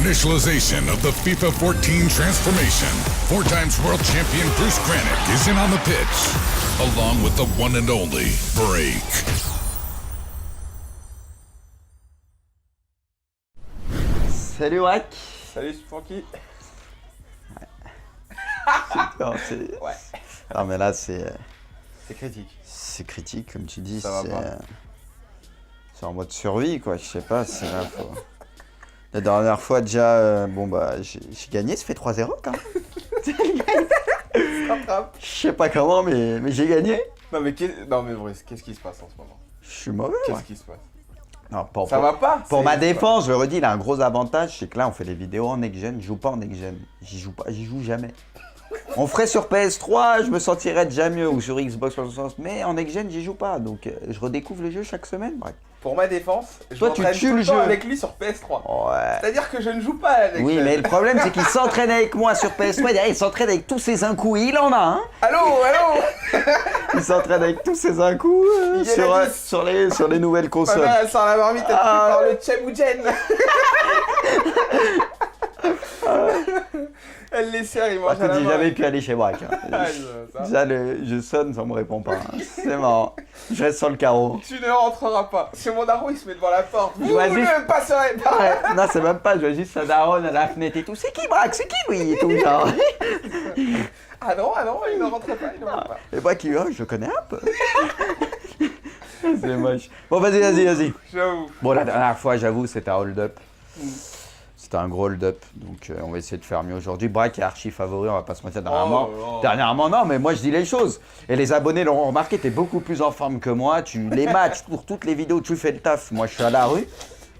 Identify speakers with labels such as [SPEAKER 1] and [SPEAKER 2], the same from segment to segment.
[SPEAKER 1] Initialization of the FIFA 14 transformation. 4 times world champion Bruce Granick is in on the pitch, along with the one and only Break.
[SPEAKER 2] Salut Wack.
[SPEAKER 3] Salut Francky.
[SPEAKER 2] Non, c'est...
[SPEAKER 3] Ouais.
[SPEAKER 2] Non mais là c'est
[SPEAKER 3] critique.
[SPEAKER 2] c'est critique comme tu dis,
[SPEAKER 3] Ça va pas.
[SPEAKER 2] c'est en mode survie quoi, je sais pas, c'est là faut... La dernière fois déjà, bon bah j'ai gagné, ça fait 3-0 quand même. Je sais pas comment mais j'ai gagné.
[SPEAKER 3] Non mais Brice, qu'est-ce qui se passe en ce moment?
[SPEAKER 2] Je suis mauvais.
[SPEAKER 3] Qu'est-ce
[SPEAKER 2] Ouais.
[SPEAKER 3] qui se passe?
[SPEAKER 2] Non,
[SPEAKER 3] Ça va pas?
[SPEAKER 2] Pour ma défense, je le redis, il a un gros avantage, c'est que là on fait des vidéos en next-gen, je joue pas en next-gen, j'y joue jamais. On ferait sur PS3, je me sentirais déjà mieux, ou sur Xbox 360, mais en next-gen, j'y joue pas, donc je redécouvre le jeu chaque semaine, bref.
[SPEAKER 3] Pour ma défense, je
[SPEAKER 2] Toi, tu
[SPEAKER 3] m'entraîne
[SPEAKER 2] tues
[SPEAKER 3] tout
[SPEAKER 2] le
[SPEAKER 3] le temps
[SPEAKER 2] jeu.
[SPEAKER 3] avec lui sur PS3.
[SPEAKER 2] Ouais.
[SPEAKER 3] C'est-à-dire que je ne joue pas avec
[SPEAKER 2] Oui, mais le problème, c'est qu'il s'entraîne avec moi sur PS3, derrière, il s'entraîne avec tous ses un coup, il en a, hein.
[SPEAKER 3] Allô.
[SPEAKER 2] Il s'entraîne avec tous ses un coup
[SPEAKER 3] Il y en a 10.
[SPEAKER 2] sur les nouvelles
[SPEAKER 3] Ma
[SPEAKER 2] consoles.
[SPEAKER 3] mère, elle sort la marmite, elle
[SPEAKER 2] Ah.
[SPEAKER 3] par le Chemoujen. Elle les sert, il mange à
[SPEAKER 2] Écoute,
[SPEAKER 3] la
[SPEAKER 2] j'ai
[SPEAKER 3] main.
[SPEAKER 2] jamais pu aller chez Braque. Hein.
[SPEAKER 3] Ah, ça.
[SPEAKER 2] Déjà, je sonne, ça me répond pas. Hein. C'est marrant. Je reste sur le carreau.
[SPEAKER 3] Tu ne rentreras pas. C'est mon daron, il se met devant la porte. Vous
[SPEAKER 2] Vas-y.
[SPEAKER 3] ne passerez pas.
[SPEAKER 2] Ouais, non, c'est même pas, je vois juste sa daronne à la fenêtre et tout. C'est qui Braque? C'est qui lui? Et tout, genre.
[SPEAKER 3] Ah non, il ne rentre pas, il ne rentre pas.
[SPEAKER 2] Et Braque, il je le connais un peu. C'est moche. Bon, vas-y.
[SPEAKER 3] J'avoue.
[SPEAKER 2] Bon, la dernière fois, j'avoue, c'était un hold-up. C'était un gros hold-up, donc on va essayer de faire mieux aujourd'hui. Braque est archi favori, on va pas se mentir dernièrement.
[SPEAKER 3] Oh.
[SPEAKER 2] Dernièrement, non, mais moi je dis les choses. Et les abonnés l'auront remarqué, t'es beaucoup plus en forme que moi. Les matchs, pour toutes les vidéos, tu fais le taf. Moi je suis à la rue.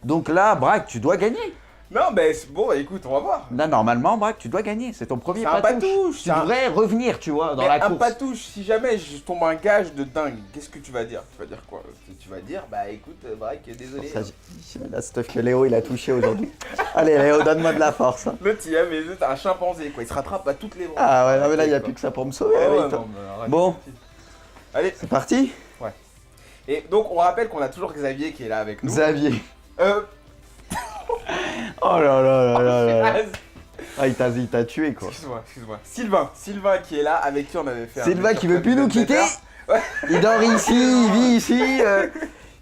[SPEAKER 2] Donc là, Braque, tu dois gagner.
[SPEAKER 3] Non, mais bon, écoute, on va voir.
[SPEAKER 2] Là, normalement, Braque, tu dois gagner. C'est ton premier
[SPEAKER 3] C'est un
[SPEAKER 2] patouche.
[SPEAKER 3] patouche,
[SPEAKER 2] Tu
[SPEAKER 3] c'est un-
[SPEAKER 2] devrais revenir, tu vois, dans
[SPEAKER 3] Mais
[SPEAKER 2] la
[SPEAKER 3] un
[SPEAKER 2] course.
[SPEAKER 3] patouche, si jamais je tombe un gage de dingue, qu'est-ce que tu vas dire? Tu vas dire quoi? Tu vas dire, bah écoute, Braque, désolé.
[SPEAKER 2] Ça, j'ai mis la stuff que Léo il a touché aujourd'hui. Allez, Léo, donne-moi de la force. Hein.
[SPEAKER 3] L'autre, il a mes yeux, t'es un chimpanzé, quoi. Il se rattrape à toutes les branches.
[SPEAKER 2] Ah ouais, non, mais là, il n'y a
[SPEAKER 3] Quoi.
[SPEAKER 2] plus que ça pour me sauver.
[SPEAKER 3] Oh, ouais,
[SPEAKER 2] avec toi.
[SPEAKER 3] non, mais arrête.
[SPEAKER 2] Bon,
[SPEAKER 3] Allez,
[SPEAKER 2] c'est parti.
[SPEAKER 3] et donc on rappelle qu'on a toujours Xavier qui est là avec nous.
[SPEAKER 2] Xavier.
[SPEAKER 3] Euh,
[SPEAKER 2] Oh là là là là là.
[SPEAKER 3] vas-y.
[SPEAKER 2] Ah, il t'a tué quoi.
[SPEAKER 3] Excuse-moi. Sylvain qui est là, avec qui on avait fait un
[SPEAKER 2] Sylvain
[SPEAKER 3] jeu
[SPEAKER 2] qui
[SPEAKER 3] sur
[SPEAKER 2] veut plus nous
[SPEAKER 3] Cuphead
[SPEAKER 2] quitter.
[SPEAKER 3] Better.
[SPEAKER 2] Il dort ici, il vit ici.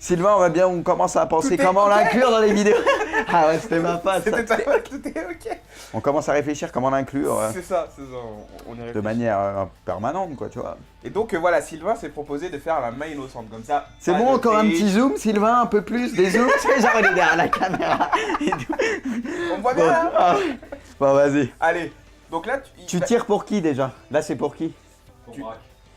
[SPEAKER 2] Sylvain, on commence à penser
[SPEAKER 3] Tout est
[SPEAKER 2] comment
[SPEAKER 3] ok.
[SPEAKER 2] l'inclure dans les vidéos. Ah ouais, c'était ma passe.
[SPEAKER 3] C'était ta faute, c'était ok.
[SPEAKER 2] On commence à réfléchir comment l'inclure
[SPEAKER 3] C'est ça, on y
[SPEAKER 2] de
[SPEAKER 3] réfléchit.
[SPEAKER 2] manière permanente quoi, tu vois.
[SPEAKER 3] Et donc voilà, Sylvain s'est proposé de faire la main innocente, comme ça.
[SPEAKER 2] C'est
[SPEAKER 3] pas
[SPEAKER 2] bon,
[SPEAKER 3] de
[SPEAKER 2] encore un
[SPEAKER 3] triche.
[SPEAKER 2] petit zoom, Sylvain, un peu plus, des zooms, tu sais, genre il est derrière la caméra. Et tout.
[SPEAKER 3] On me voit bien
[SPEAKER 2] Bon,
[SPEAKER 3] là.
[SPEAKER 2] ah. Bon, vas-y.
[SPEAKER 3] Allez, donc là
[SPEAKER 2] Tu tires pour qui déjà? Là, c'est pour qui?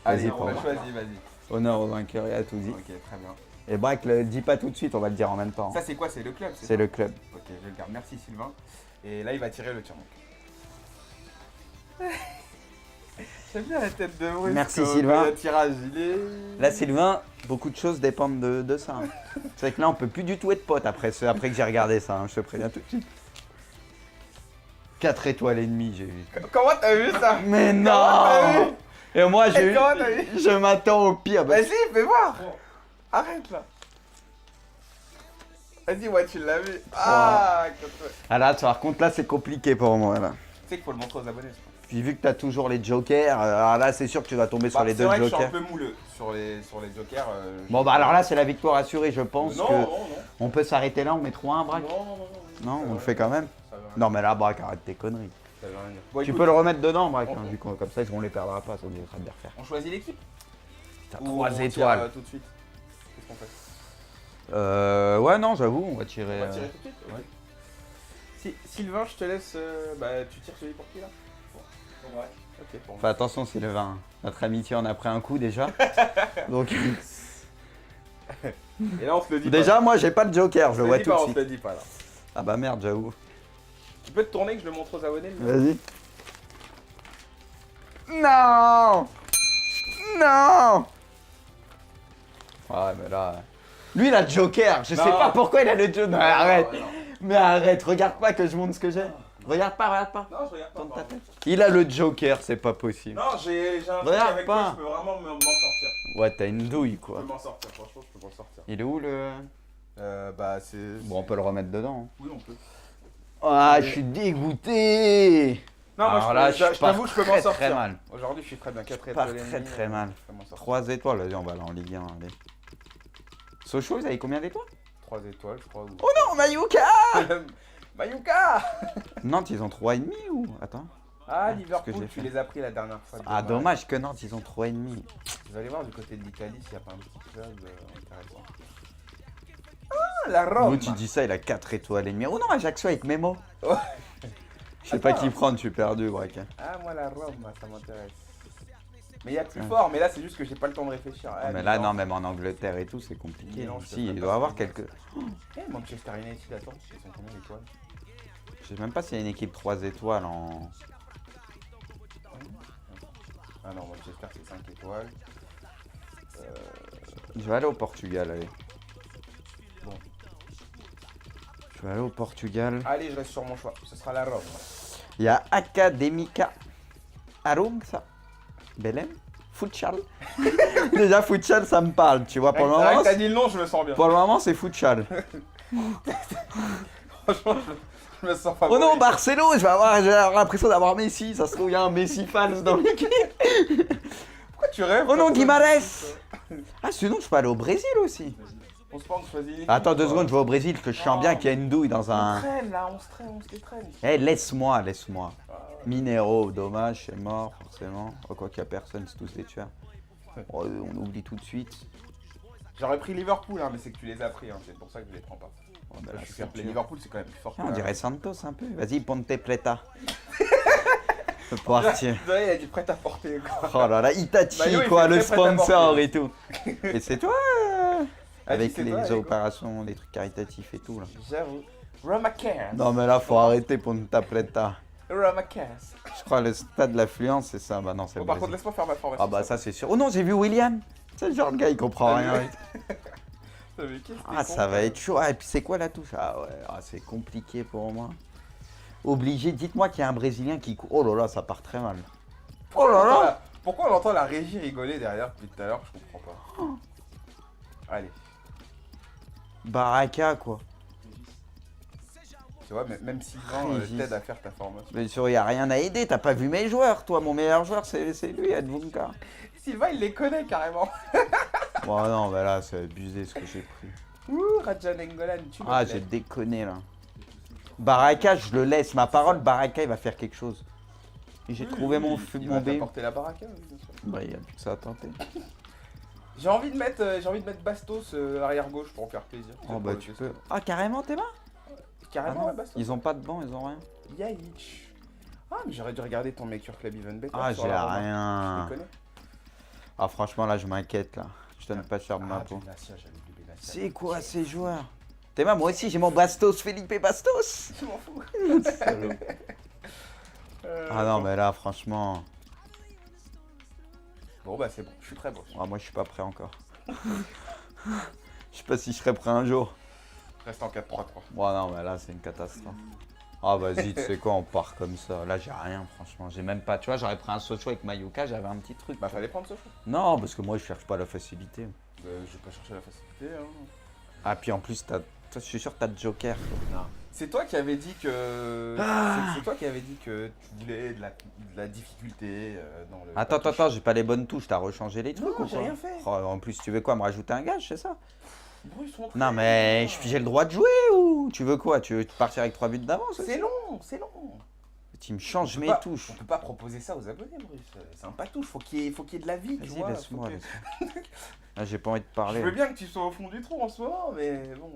[SPEAKER 3] Allez,
[SPEAKER 2] Vas-y,
[SPEAKER 3] on
[SPEAKER 2] pour
[SPEAKER 3] va
[SPEAKER 2] moi.
[SPEAKER 3] choisir, vas-y.
[SPEAKER 2] Honneur au vainqueur et à tout dit.
[SPEAKER 3] Ok, très bien.
[SPEAKER 2] Et Braque, le dis pas tout de suite, on va le dire en même temps.
[SPEAKER 3] Ça c'est quoi? C'est le club,
[SPEAKER 2] C'est
[SPEAKER 3] ça
[SPEAKER 2] le club.
[SPEAKER 3] Ok, je le garde. Merci Sylvain. Et là, il va tirer le tir. J'aime bien la tête de Bruce.
[SPEAKER 2] Merci,
[SPEAKER 3] quand
[SPEAKER 2] Sylvain.
[SPEAKER 3] Le tirage, il est...
[SPEAKER 2] Là, Sylvain, beaucoup de choses dépendent de ça. Hein. C'est vrai que là, on peut plus du tout être potes après que j'ai regardé ça, hein, je te préviens tout de suite. 4 étoiles et demie, j'ai vu.
[SPEAKER 3] Comment t'as vu ça?
[SPEAKER 2] Mais
[SPEAKER 3] Comment t'as
[SPEAKER 2] non!
[SPEAKER 3] vu?
[SPEAKER 2] Et moi,
[SPEAKER 3] Et comment t'as vu?
[SPEAKER 2] je m'attends au pire. Bah,
[SPEAKER 3] Vas-y, fais voir. Arrête là. Vas-y, ouais, tu l'as vu. Ah,
[SPEAKER 2] ah là, par contre, là, c'est compliqué pour moi. Là.
[SPEAKER 3] tu sais qu'il faut le montrer aux abonnés.
[SPEAKER 2] Puis vu que tu as toujours les jokers, alors là, c'est sûr que tu vas tomber sur les deux
[SPEAKER 3] C'est vrai que je suis
[SPEAKER 2] jokers.
[SPEAKER 3] un peu mouleux sur les jokers.
[SPEAKER 2] Bon, bah alors là, c'est la victoire assurée, je pense
[SPEAKER 3] Non,
[SPEAKER 2] que
[SPEAKER 3] non,
[SPEAKER 2] on peut s'arrêter là, on met 3-1, Braque. Non, on le fait quand même.
[SPEAKER 3] Ça veut rien
[SPEAKER 2] Non, mais là, Braque, arrête tes conneries.
[SPEAKER 3] dire, ça veut rien dire. Bon,
[SPEAKER 2] Tu
[SPEAKER 3] écoute,
[SPEAKER 2] peux le remettre dedans, Braque,
[SPEAKER 3] on-
[SPEAKER 2] hein, vu qu'on comme ça, on les perdra pas, ça nous évitera de les refaire.
[SPEAKER 3] On choisit l'équipe.
[SPEAKER 2] T'as
[SPEAKER 3] Ou
[SPEAKER 2] 3
[SPEAKER 3] on tire,
[SPEAKER 2] étoiles.
[SPEAKER 3] tout de suite. Qu'est-ce qu'on fait?
[SPEAKER 2] Ouais, non, j'avoue, on va tirer.
[SPEAKER 3] On va tirer tout de suite. Ok.
[SPEAKER 2] ouais.
[SPEAKER 3] Sylvain, je te laisse. Bah, tu tires celui pour qui là? Pour Braque. Ok, pour
[SPEAKER 2] Fais attention, Sylvain. Notre amitié en a pris un coup déjà. Donc,
[SPEAKER 3] Et là, on se le dit
[SPEAKER 2] déjà,
[SPEAKER 3] pas.
[SPEAKER 2] moi, j'ai pas le joker, je
[SPEAKER 3] On
[SPEAKER 2] le
[SPEAKER 3] se
[SPEAKER 2] vois
[SPEAKER 3] dit
[SPEAKER 2] tout
[SPEAKER 3] pas,
[SPEAKER 2] de
[SPEAKER 3] on se
[SPEAKER 2] suite.
[SPEAKER 3] le dit pas là.
[SPEAKER 2] Ah bah merde, j'avoue.
[SPEAKER 3] Tu peux te tourner que je le montre aux abonnés? le-
[SPEAKER 2] Vas-y. Non! Non! Ouais, mais là. Lui, il a le joker. Je sais
[SPEAKER 3] Non.
[SPEAKER 2] pas pourquoi il a le joker. Mais arrête.
[SPEAKER 3] non.
[SPEAKER 2] Mais arrête, regarde pas que je montre ce que j'ai. Regarde pas, regarde pas.
[SPEAKER 3] Non, je regarde pas.
[SPEAKER 2] Tourne ta
[SPEAKER 3] pardon.
[SPEAKER 2] tête. Il a le joker, c'est pas possible.
[SPEAKER 3] Non, j'ai un truc
[SPEAKER 2] Regarde
[SPEAKER 3] avec
[SPEAKER 2] pas.
[SPEAKER 3] moi, je peux vraiment m'en sortir.
[SPEAKER 2] Ouais, t'as une douille,
[SPEAKER 3] Je
[SPEAKER 2] quoi.
[SPEAKER 3] peux m'en sortir, franchement, je peux m'en sortir.
[SPEAKER 2] Il est où le.
[SPEAKER 3] Bah, c'est.
[SPEAKER 2] Bon, on peut le remettre dedans.
[SPEAKER 3] Oui, on peut.
[SPEAKER 2] Ah, je suis dégoûté.
[SPEAKER 3] Non, moi,
[SPEAKER 2] Alors là,
[SPEAKER 3] je t'avoue, je peux m'en
[SPEAKER 2] très
[SPEAKER 3] sortir.
[SPEAKER 2] mal.
[SPEAKER 3] Aujourd'hui, je suis très bien. 4
[SPEAKER 2] Pas
[SPEAKER 3] étoiles. et
[SPEAKER 2] très
[SPEAKER 3] demie,
[SPEAKER 2] très mal.
[SPEAKER 3] je peux m'en sortir.
[SPEAKER 2] 3 étoiles, vas-y, on va aller en Ligue 1. Allez. Sochaux, vous avez combien d'étoiles?
[SPEAKER 3] 3 étoiles, je crois.
[SPEAKER 2] Oh non, Mayuka.
[SPEAKER 3] Mayuka.
[SPEAKER 2] Nantes, ils ont 3,5 ou. Attends.
[SPEAKER 3] Ah,
[SPEAKER 2] que
[SPEAKER 3] Liverpool,
[SPEAKER 2] j'ai
[SPEAKER 3] tu
[SPEAKER 2] fait.
[SPEAKER 3] les as pris la dernière fois.
[SPEAKER 2] Ah, dommage que Nantes, ils ont 3,5.
[SPEAKER 3] Vous allez voir du côté de l'Italie s'il n'y a pas un petit club intéressant. Ah, la Rome.
[SPEAKER 2] Nous, tu dis ça, il a 4 étoiles et demie. Oh non, Ajaccio avec Memo.
[SPEAKER 3] Ouais.
[SPEAKER 2] Je sais pas
[SPEAKER 3] Attends.
[SPEAKER 2] qui prendre, je suis perdu, Braque.
[SPEAKER 3] Ah, moi, la Rome, ça m'intéresse. Mais il y a plus fort, mais là, c'est juste que j'ai pas le temps de réfléchir. Ah,
[SPEAKER 2] Mais là,
[SPEAKER 3] Milan.
[SPEAKER 2] non, même en Angleterre et tout, c'est compliqué.
[SPEAKER 3] Milan, je te
[SPEAKER 2] Si, il
[SPEAKER 3] ferai
[SPEAKER 2] doit
[SPEAKER 3] pas
[SPEAKER 2] avoir
[SPEAKER 3] ça.
[SPEAKER 2] quelques.
[SPEAKER 3] Eh, Manchester United, attends, ils sont combien d'étoiles?
[SPEAKER 2] Je sais même pas s'il y a une équipe 3 étoiles en.
[SPEAKER 3] Ah non, Manchester, c'est 5 étoiles.
[SPEAKER 2] Je vais aller au Portugal, allez.
[SPEAKER 3] Bon.
[SPEAKER 2] Je vais aller au Portugal.
[SPEAKER 3] Allez, je reste sur mon choix. Ce sera la Rome.
[SPEAKER 2] Il y a Académica Arungsa Belém Futsal. Déjà, Futsal, ça me parle, tu vois. Pour le moment,
[SPEAKER 3] T'as dit le nom, je me sens bien.
[SPEAKER 2] pour le moment, c'est Futsal.
[SPEAKER 3] Franchement, je me sens
[SPEAKER 2] Oh
[SPEAKER 3] favori.
[SPEAKER 2] non, Barcelone, j'ai avoir l'impression d'avoir Messi. Ça se trouve, il y a un Messi false dans l'équipe.
[SPEAKER 3] Pourquoi tu rêves?
[SPEAKER 2] Oh non,
[SPEAKER 3] comme ça?
[SPEAKER 2] Guimarães. Ah, sinon, je peux aller au Brésil aussi.
[SPEAKER 3] On se pense, choisis.
[SPEAKER 2] Attends 2 secondes, je vais au Brésil, parce que je sens bien qu'il y a une douille dans
[SPEAKER 3] On
[SPEAKER 2] un.
[SPEAKER 3] traîne là, on se traîne, on se détraîne.
[SPEAKER 2] Eh, laisse-moi, laisse-moi.
[SPEAKER 3] Ah,
[SPEAKER 2] Minero, dommage, c'est mort, forcément. Oh, quoi qu'il y a personne, c'est tous des tueurs. Oh, on oublie tout de suite.
[SPEAKER 3] J'aurais pris Liverpool, hein, mais c'est que tu les as pris, hein, c'est pour ça que je les prends pas.
[SPEAKER 2] Oh, bah
[SPEAKER 3] Là,
[SPEAKER 2] là,
[SPEAKER 3] je suis
[SPEAKER 2] c'est
[SPEAKER 3] fair play.
[SPEAKER 2] dur.
[SPEAKER 3] Liverpool, c'est quand même plus fort.
[SPEAKER 2] Tiens, on
[SPEAKER 3] que-
[SPEAKER 2] dirait Santos un peu. Vas-y, ponte pleta. Faut partir.
[SPEAKER 3] Vous savez, il a dit prêt à porter. Quoi.
[SPEAKER 2] Oh là là, Itachi,
[SPEAKER 3] Maillot, il
[SPEAKER 2] quoi,
[SPEAKER 3] fait
[SPEAKER 2] le
[SPEAKER 3] très prêt à
[SPEAKER 2] sponsor
[SPEAKER 3] porter.
[SPEAKER 2] et tout. Et c'est toi avec
[SPEAKER 3] c'est
[SPEAKER 2] les
[SPEAKER 3] toi, allez, go.
[SPEAKER 2] opérations, les trucs caritatifs et tout là.
[SPEAKER 3] J'avoue. Ramakas.
[SPEAKER 2] Non mais là, faut arrêter ponte pleta.
[SPEAKER 3] Ramakas.
[SPEAKER 2] Je crois le stade de l'affluence, c'est ça. Bah non, c'est
[SPEAKER 3] Bon,
[SPEAKER 2] le
[SPEAKER 3] par contre,
[SPEAKER 2] Brésil.
[SPEAKER 3] laisse-moi faire ma formation.
[SPEAKER 2] Ah bah ça, c'est sûr. Oh non, j'ai vu William. C'est le genre de gars, il comprend
[SPEAKER 3] Ah,
[SPEAKER 2] rien.
[SPEAKER 3] Mais qu'est-ce que
[SPEAKER 2] Ah,
[SPEAKER 3] t'es
[SPEAKER 2] ça
[SPEAKER 3] con,
[SPEAKER 2] va
[SPEAKER 3] toi.
[SPEAKER 2] être chaud. Ah, et puis c'est quoi la touche? Ah ouais, ah, c'est compliqué pour moi. Obligé, dites-moi qu'il y a un Brésilien qui court. Oh là là, ça part très mal. Oh là là.
[SPEAKER 3] Pourquoi on entend la régie rigoler derrière depuis tout à l'heure? Je comprends pas. Allez.
[SPEAKER 2] Baraka, quoi.
[SPEAKER 3] Tu vois, même Sylvain
[SPEAKER 2] Régis.
[SPEAKER 3] t'aide à faire ta formation.
[SPEAKER 2] Bien sûr, il n'y a rien à aider. T'as pas vu mes joueurs, toi. Mon meilleur joueur, c'est lui, Advunka.
[SPEAKER 3] Sylvain, il les connaît carrément.
[SPEAKER 2] Bon, non, mais là, c'est abusé ce que j'ai pris.
[SPEAKER 3] Ouh, Rajan Engolan, tu
[SPEAKER 2] Ah, j'ai déconné, là. Baraka, je le laisse. Ma parole, Baraka, il va faire quelque chose. Et j'ai trouvé mon
[SPEAKER 3] Il
[SPEAKER 2] mon
[SPEAKER 3] va
[SPEAKER 2] B.
[SPEAKER 3] t'apporter la baraka, oui, bien sûr.
[SPEAKER 2] Bah, il n'y a plus que ça à tenter.
[SPEAKER 3] J'ai envie de mettre Bastos arrière gauche pour me faire plaisir.
[SPEAKER 2] Oh, bah, tu peux. Ah, carrément, t'es là?
[SPEAKER 3] Carrément,
[SPEAKER 2] Ah,
[SPEAKER 3] ouais,
[SPEAKER 2] non.
[SPEAKER 3] Bastos.
[SPEAKER 2] Ils ont pas de banc, ils ont rien.
[SPEAKER 3] Yaïch. Ah, mais j'aurais dû regarder ton Maker Club Even Better.
[SPEAKER 2] Ah,
[SPEAKER 3] sur
[SPEAKER 2] j'ai
[SPEAKER 3] la Roma.
[SPEAKER 2] rien.
[SPEAKER 3] Je les connais.
[SPEAKER 2] Ah, franchement, là, je m'inquiète, là. Je donne pas cher de ma
[SPEAKER 3] Ah,
[SPEAKER 2] peau.
[SPEAKER 3] Benatia, j'avais oublié Benatia.
[SPEAKER 2] C'est quoi ces joueurs? T'es moi aussi, j'ai mon Bastos, Felipe Bastos.
[SPEAKER 3] Je m'en fous.
[SPEAKER 2] Salaud. Ah non, mais là, franchement.
[SPEAKER 3] Bon, bah, c'est bon, je suis très bon.
[SPEAKER 2] Ah, moi, je suis pas prêt encore. Je sais pas si je serai prêt un jour.
[SPEAKER 3] Reste en 4-3-3.
[SPEAKER 2] Bon, non, mais là, c'est une catastrophe. Ah, vas-y, tu sais quoi, on part comme ça. Là, j'ai rien, franchement. J'ai même pas. Tu vois, j'aurais pris un Sochaux avec Mayuka, j'avais un petit truc.
[SPEAKER 3] Bah, fallait prendre ce choix.
[SPEAKER 2] Non, parce que moi, je cherche pas la facilité.
[SPEAKER 3] Je vais pas chercher la facilité. Hein.
[SPEAKER 2] Ah, puis en plus, toi, je suis sûr que t'as de Joker.
[SPEAKER 3] C'est toi qui avais dit que.
[SPEAKER 2] Ah.
[SPEAKER 3] C'est toi qui avais dit que tu voulais de la difficulté dans le.
[SPEAKER 2] Attends, j'ai pas les bonnes touches. T'as rechangé les trucs
[SPEAKER 3] Non,
[SPEAKER 2] ou
[SPEAKER 3] j'ai
[SPEAKER 2] quoi?
[SPEAKER 3] rien fait.
[SPEAKER 2] Oh, en plus, tu veux quoi, me rajouter un gage, c'est ça?
[SPEAKER 3] Bon, ils sont très-
[SPEAKER 2] Non, mais j'ai le droit de jouer ou tu veux quoi? Tu veux partir avec 3 buts d'avance?
[SPEAKER 3] C'est long, c'est long.
[SPEAKER 2] Tu me changes mes
[SPEAKER 3] Pas-
[SPEAKER 2] touches.
[SPEAKER 3] On peut pas proposer ça aux abonnés, Bruce. C'est un patouche, faut qu'il y ait de la vie, tu
[SPEAKER 2] Vas-y,
[SPEAKER 3] vois.
[SPEAKER 2] laisse-moi.
[SPEAKER 3] faut que-
[SPEAKER 2] Laisse-moi. Là, j'ai pas envie de
[SPEAKER 3] Je
[SPEAKER 2] parler.
[SPEAKER 3] veux bien que tu sois au fond du trou en ce moment, mais bon.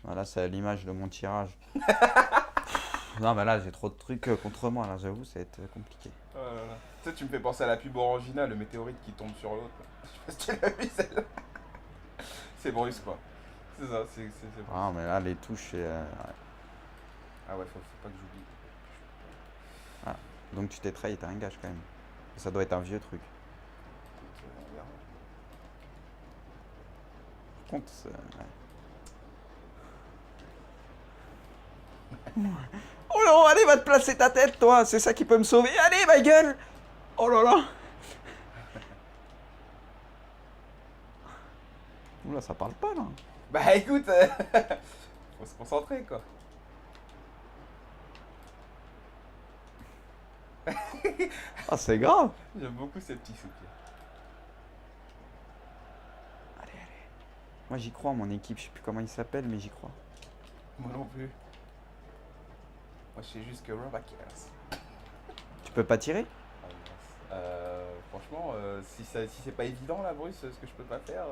[SPEAKER 2] Voilà, c'est à l'image de mon tirage. Non, mais là, j'ai trop de trucs contre moi. Là, j'avoue, ça va être compliqué.
[SPEAKER 3] Tu sais, tu me fais penser à la pub Orangina, le météorite qui tombe sur l'autre. Je sais pas si tu l'as vu celle-là. C'est Bruce quoi. C'est ça, c'est.
[SPEAKER 2] Ah, mais là, les touches, c'est.
[SPEAKER 3] Ah ouais, faut pas que j'oublie.
[SPEAKER 2] Donc, tu t'es trahi, t'as un gage quand même. Ça doit être un vieux truc.
[SPEAKER 3] On verra.
[SPEAKER 2] Par contre, oh non, allez, va te placer ta tête, toi. C'est ça qui peut me sauver. Allez, ma gueule. Oh là là. Oula, ça parle pas là.
[SPEAKER 3] Bah écoute, faut se concentrer quoi.
[SPEAKER 2] Ah, c'est grave.
[SPEAKER 3] J'aime beaucoup ces petits soupirs.
[SPEAKER 2] Moi, j'y crois, mon équipe. Je sais plus comment il s'appelle, mais j'y crois.
[SPEAKER 3] Moi non plus. Moi, je sais juste que Rob cares.
[SPEAKER 2] Tu peux pas tirer?
[SPEAKER 3] Ah, mince. Franchement, si c'est pas évident là, Bruce, ce que je peux pas faire,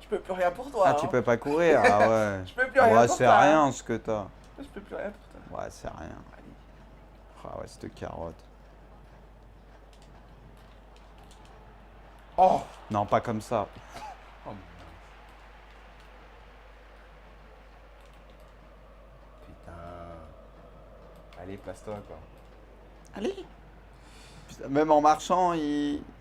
[SPEAKER 3] je peux plus rien pour toi.
[SPEAKER 2] Ah, tu
[SPEAKER 3] hein.
[SPEAKER 2] peux pas courir? Ah ouais.
[SPEAKER 3] Je peux plus rien
[SPEAKER 2] Ouais,
[SPEAKER 3] pour
[SPEAKER 2] c'est
[SPEAKER 3] toi.
[SPEAKER 2] rien ce que t'as.
[SPEAKER 3] Je peux plus rien pour toi.
[SPEAKER 2] Ouais, c'est rien. Ah ouais, cette carotte.
[SPEAKER 3] Oh,
[SPEAKER 2] Non, pas comme ça.
[SPEAKER 3] oh mince. Putain. Allez, place-toi quoi.
[SPEAKER 2] Allez. Putain, même en marchant,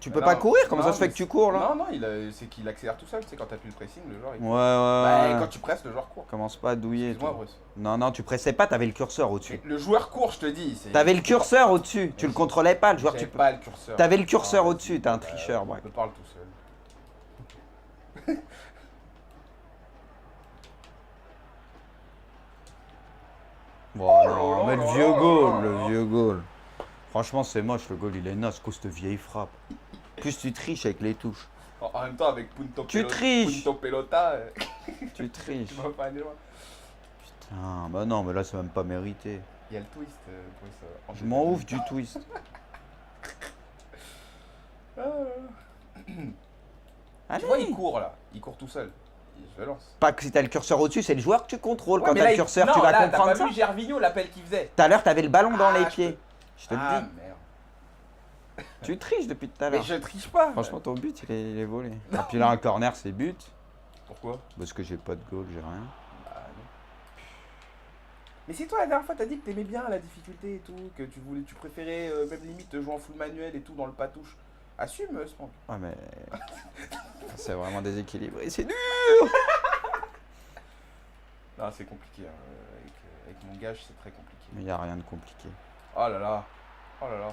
[SPEAKER 2] tu peux
[SPEAKER 3] Non,
[SPEAKER 2] pas courir? Comment
[SPEAKER 3] non,
[SPEAKER 2] ça se fait
[SPEAKER 3] mais
[SPEAKER 2] que tu cours là?
[SPEAKER 3] Non, non, c'est qu'il accélère tout seul. Tu sais, quand t'appuies le pressing, le joueur il
[SPEAKER 2] Ouais,
[SPEAKER 3] court.
[SPEAKER 2] ouais,
[SPEAKER 3] Bah, et
[SPEAKER 2] ouais.
[SPEAKER 3] quand tu presses, le joueur court.
[SPEAKER 2] Commence pas à douiller.
[SPEAKER 3] Excuse-moi,
[SPEAKER 2] toi.
[SPEAKER 3] Bruce.
[SPEAKER 2] Non, non, tu pressais pas, t'avais le curseur au-dessus.
[SPEAKER 3] Le joueur court, je te dis.
[SPEAKER 2] T'avais le curseur au-dessus, tu le contrôlais pas, le joueur.
[SPEAKER 3] J'avais
[SPEAKER 2] Tu peux.
[SPEAKER 3] pas le curseur.
[SPEAKER 2] T'avais le curseur
[SPEAKER 3] Ah,
[SPEAKER 2] au-dessus, t'es un
[SPEAKER 3] bah,
[SPEAKER 2] tricheur,
[SPEAKER 3] on
[SPEAKER 2] bref.
[SPEAKER 3] peut parler tout seul.
[SPEAKER 2] Bon, non, mais le vieux goal, le vieux goal. Franchement, c'est moche, le goal, il est naze, cause cette vieille frappe. Plus tu triches avec les touches.
[SPEAKER 3] En même temps, avec Punto
[SPEAKER 2] Tu triches.
[SPEAKER 3] Punto Pelota,
[SPEAKER 2] Tu triches.
[SPEAKER 3] tu vas pas aller loin.
[SPEAKER 2] Putain, bah non, mais là, c'est même pas mérité.
[SPEAKER 3] Il y a le twist, Bruce.
[SPEAKER 2] Je m'en ouf du twist.
[SPEAKER 3] Ah.
[SPEAKER 2] Allez.
[SPEAKER 3] Tu vois, il court là. Il court tout seul. Je le lance.
[SPEAKER 2] Pas que si t'as le curseur au-dessus, c'est le joueur que tu contrôles.
[SPEAKER 3] Ouais,
[SPEAKER 2] Quand
[SPEAKER 3] mais
[SPEAKER 2] t'as
[SPEAKER 3] là,
[SPEAKER 2] le curseur,
[SPEAKER 3] non,
[SPEAKER 2] tu vas
[SPEAKER 3] là,
[SPEAKER 2] comprendre
[SPEAKER 3] t'as
[SPEAKER 2] ça.
[SPEAKER 3] pas vu Gervinho, l'appel qu'il faisait.
[SPEAKER 2] Tout à l'heure, t'avais le ballon dans
[SPEAKER 3] Ah,
[SPEAKER 2] les
[SPEAKER 3] je
[SPEAKER 2] pieds. Je te le
[SPEAKER 3] Ah,
[SPEAKER 2] dis.
[SPEAKER 3] merde.
[SPEAKER 2] Tu triches depuis tout à
[SPEAKER 3] Mais
[SPEAKER 2] l'heure.
[SPEAKER 3] je triche pas.
[SPEAKER 2] Franchement, ton but, il est volé. Et puis là, un corner, c'est but.
[SPEAKER 3] Pourquoi?
[SPEAKER 2] Parce que j'ai pas de goal, j'ai rien.
[SPEAKER 3] Bah non. Mais c'est toi la dernière fois t'as dit que t'aimais bien la difficulté et tout, que tu préférais même limite jouer en full manuel et tout dans le patouche. Assume Spank.
[SPEAKER 2] Ouais, mais. C'est vraiment déséquilibré. C'est nul.
[SPEAKER 3] Non c'est compliqué, hein. Avec mon gage c'est très compliqué.
[SPEAKER 2] Mais y a rien de compliqué.
[SPEAKER 3] Oh là là. Oh là là.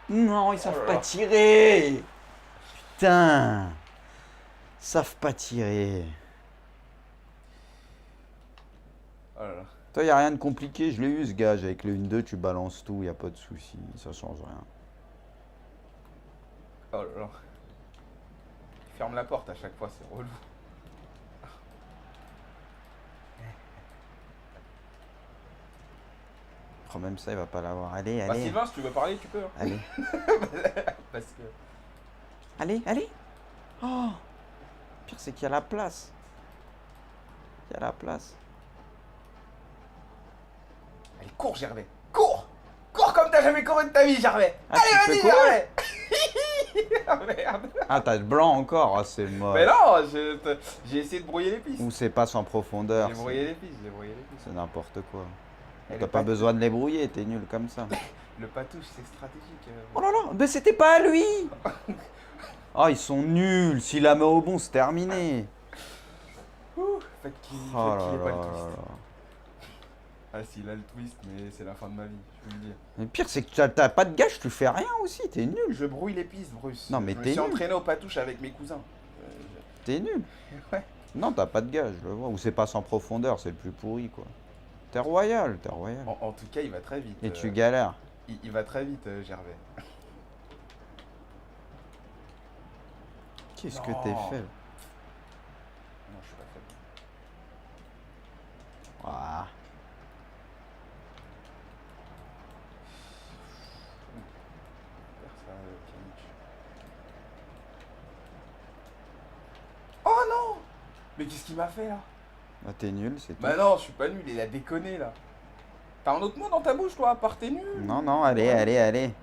[SPEAKER 2] Non, ils savent
[SPEAKER 3] Oh là
[SPEAKER 2] pas
[SPEAKER 3] là.
[SPEAKER 2] tirer. Putain. Ils savent pas tirer.
[SPEAKER 3] Oh là là.
[SPEAKER 2] Toi, y a rien de compliqué. Je l'ai eu ce gage. Avec le 1-2, tu balances tout. Y a pas de souci. Ça change rien.
[SPEAKER 3] Oh là là. Il ferme la porte à chaque fois, c'est relou.
[SPEAKER 2] Oh, même ça, il va pas l'avoir. Allez,
[SPEAKER 3] Bah
[SPEAKER 2] allez.
[SPEAKER 3] Sylvain si tu veux parler tu peux. Hein.
[SPEAKER 2] Allez.
[SPEAKER 3] Parce que.
[SPEAKER 2] Allez, allez. Oh. Pire, c'est qu'il y a la place. Il y a la place.
[SPEAKER 3] Allez cours Gervais. Cours. Cours comme t'as jamais couru de ta vie Gervais.
[SPEAKER 2] Ah, tu
[SPEAKER 3] Allez
[SPEAKER 2] peux
[SPEAKER 3] vas-y
[SPEAKER 2] courir
[SPEAKER 3] Gervais. Ah merde.
[SPEAKER 2] Ah, t'as le blanc encore. Ah, c'est moche.
[SPEAKER 3] Mais non, j'ai essayé de brouiller les pistes.
[SPEAKER 2] Ou c'est pas sans profondeur.
[SPEAKER 3] J'ai brouillé les pistes, j'ai brouillé les pistes.
[SPEAKER 2] C'est n'importe quoi.
[SPEAKER 3] Et
[SPEAKER 2] T'as
[SPEAKER 3] le
[SPEAKER 2] pas
[SPEAKER 3] pat-
[SPEAKER 2] besoin de les brouiller, t'es nul comme ça.
[SPEAKER 3] Le patouche, c'est stratégique.
[SPEAKER 2] Oh là là, mais c'était pas à lui. Oh, ils sont nuls. S'il la met au bon, c'est terminé.
[SPEAKER 3] Faites qu'il
[SPEAKER 2] Oh
[SPEAKER 3] ait
[SPEAKER 2] là
[SPEAKER 3] pas le
[SPEAKER 2] là
[SPEAKER 3] twist.
[SPEAKER 2] là.
[SPEAKER 3] Ah, s'il a le twist, mais c'est la fin de ma vie, je peux le dire.
[SPEAKER 2] Le pire, c'est que t'as pas de gage, tu fais rien aussi, t'es nul.
[SPEAKER 3] Je brouille les pistes, Bruce.
[SPEAKER 2] Non, mais
[SPEAKER 3] je me
[SPEAKER 2] t'es
[SPEAKER 3] suis
[SPEAKER 2] nul.
[SPEAKER 3] entraîné au patouche avec mes cousins.
[SPEAKER 2] T'es nul.
[SPEAKER 3] Ouais.
[SPEAKER 2] Non, t'as pas de gage, je le vois. Ou c'est pas sans profondeur, c'est le plus pourri, quoi. T'es royal, t'es royal.
[SPEAKER 3] En tout cas, il va très vite.
[SPEAKER 2] Et tu galères.
[SPEAKER 3] Il va très vite, Gervais.
[SPEAKER 2] Qu'est-ce que
[SPEAKER 3] Non.
[SPEAKER 2] t'es fait?
[SPEAKER 3] Non, je suis pas faible.
[SPEAKER 2] Ah.
[SPEAKER 3] Faire ça, Pjanic. Oh non! Mais qu'est-ce qu'il m'a fait là?
[SPEAKER 2] Bah, t'es nul, c'est tout.
[SPEAKER 3] Bah non, je suis pas nul, il a déconné là. T'as un autre mot dans ta bouche toi, à part t'es nul?
[SPEAKER 2] Non, non, allez, allez, allez.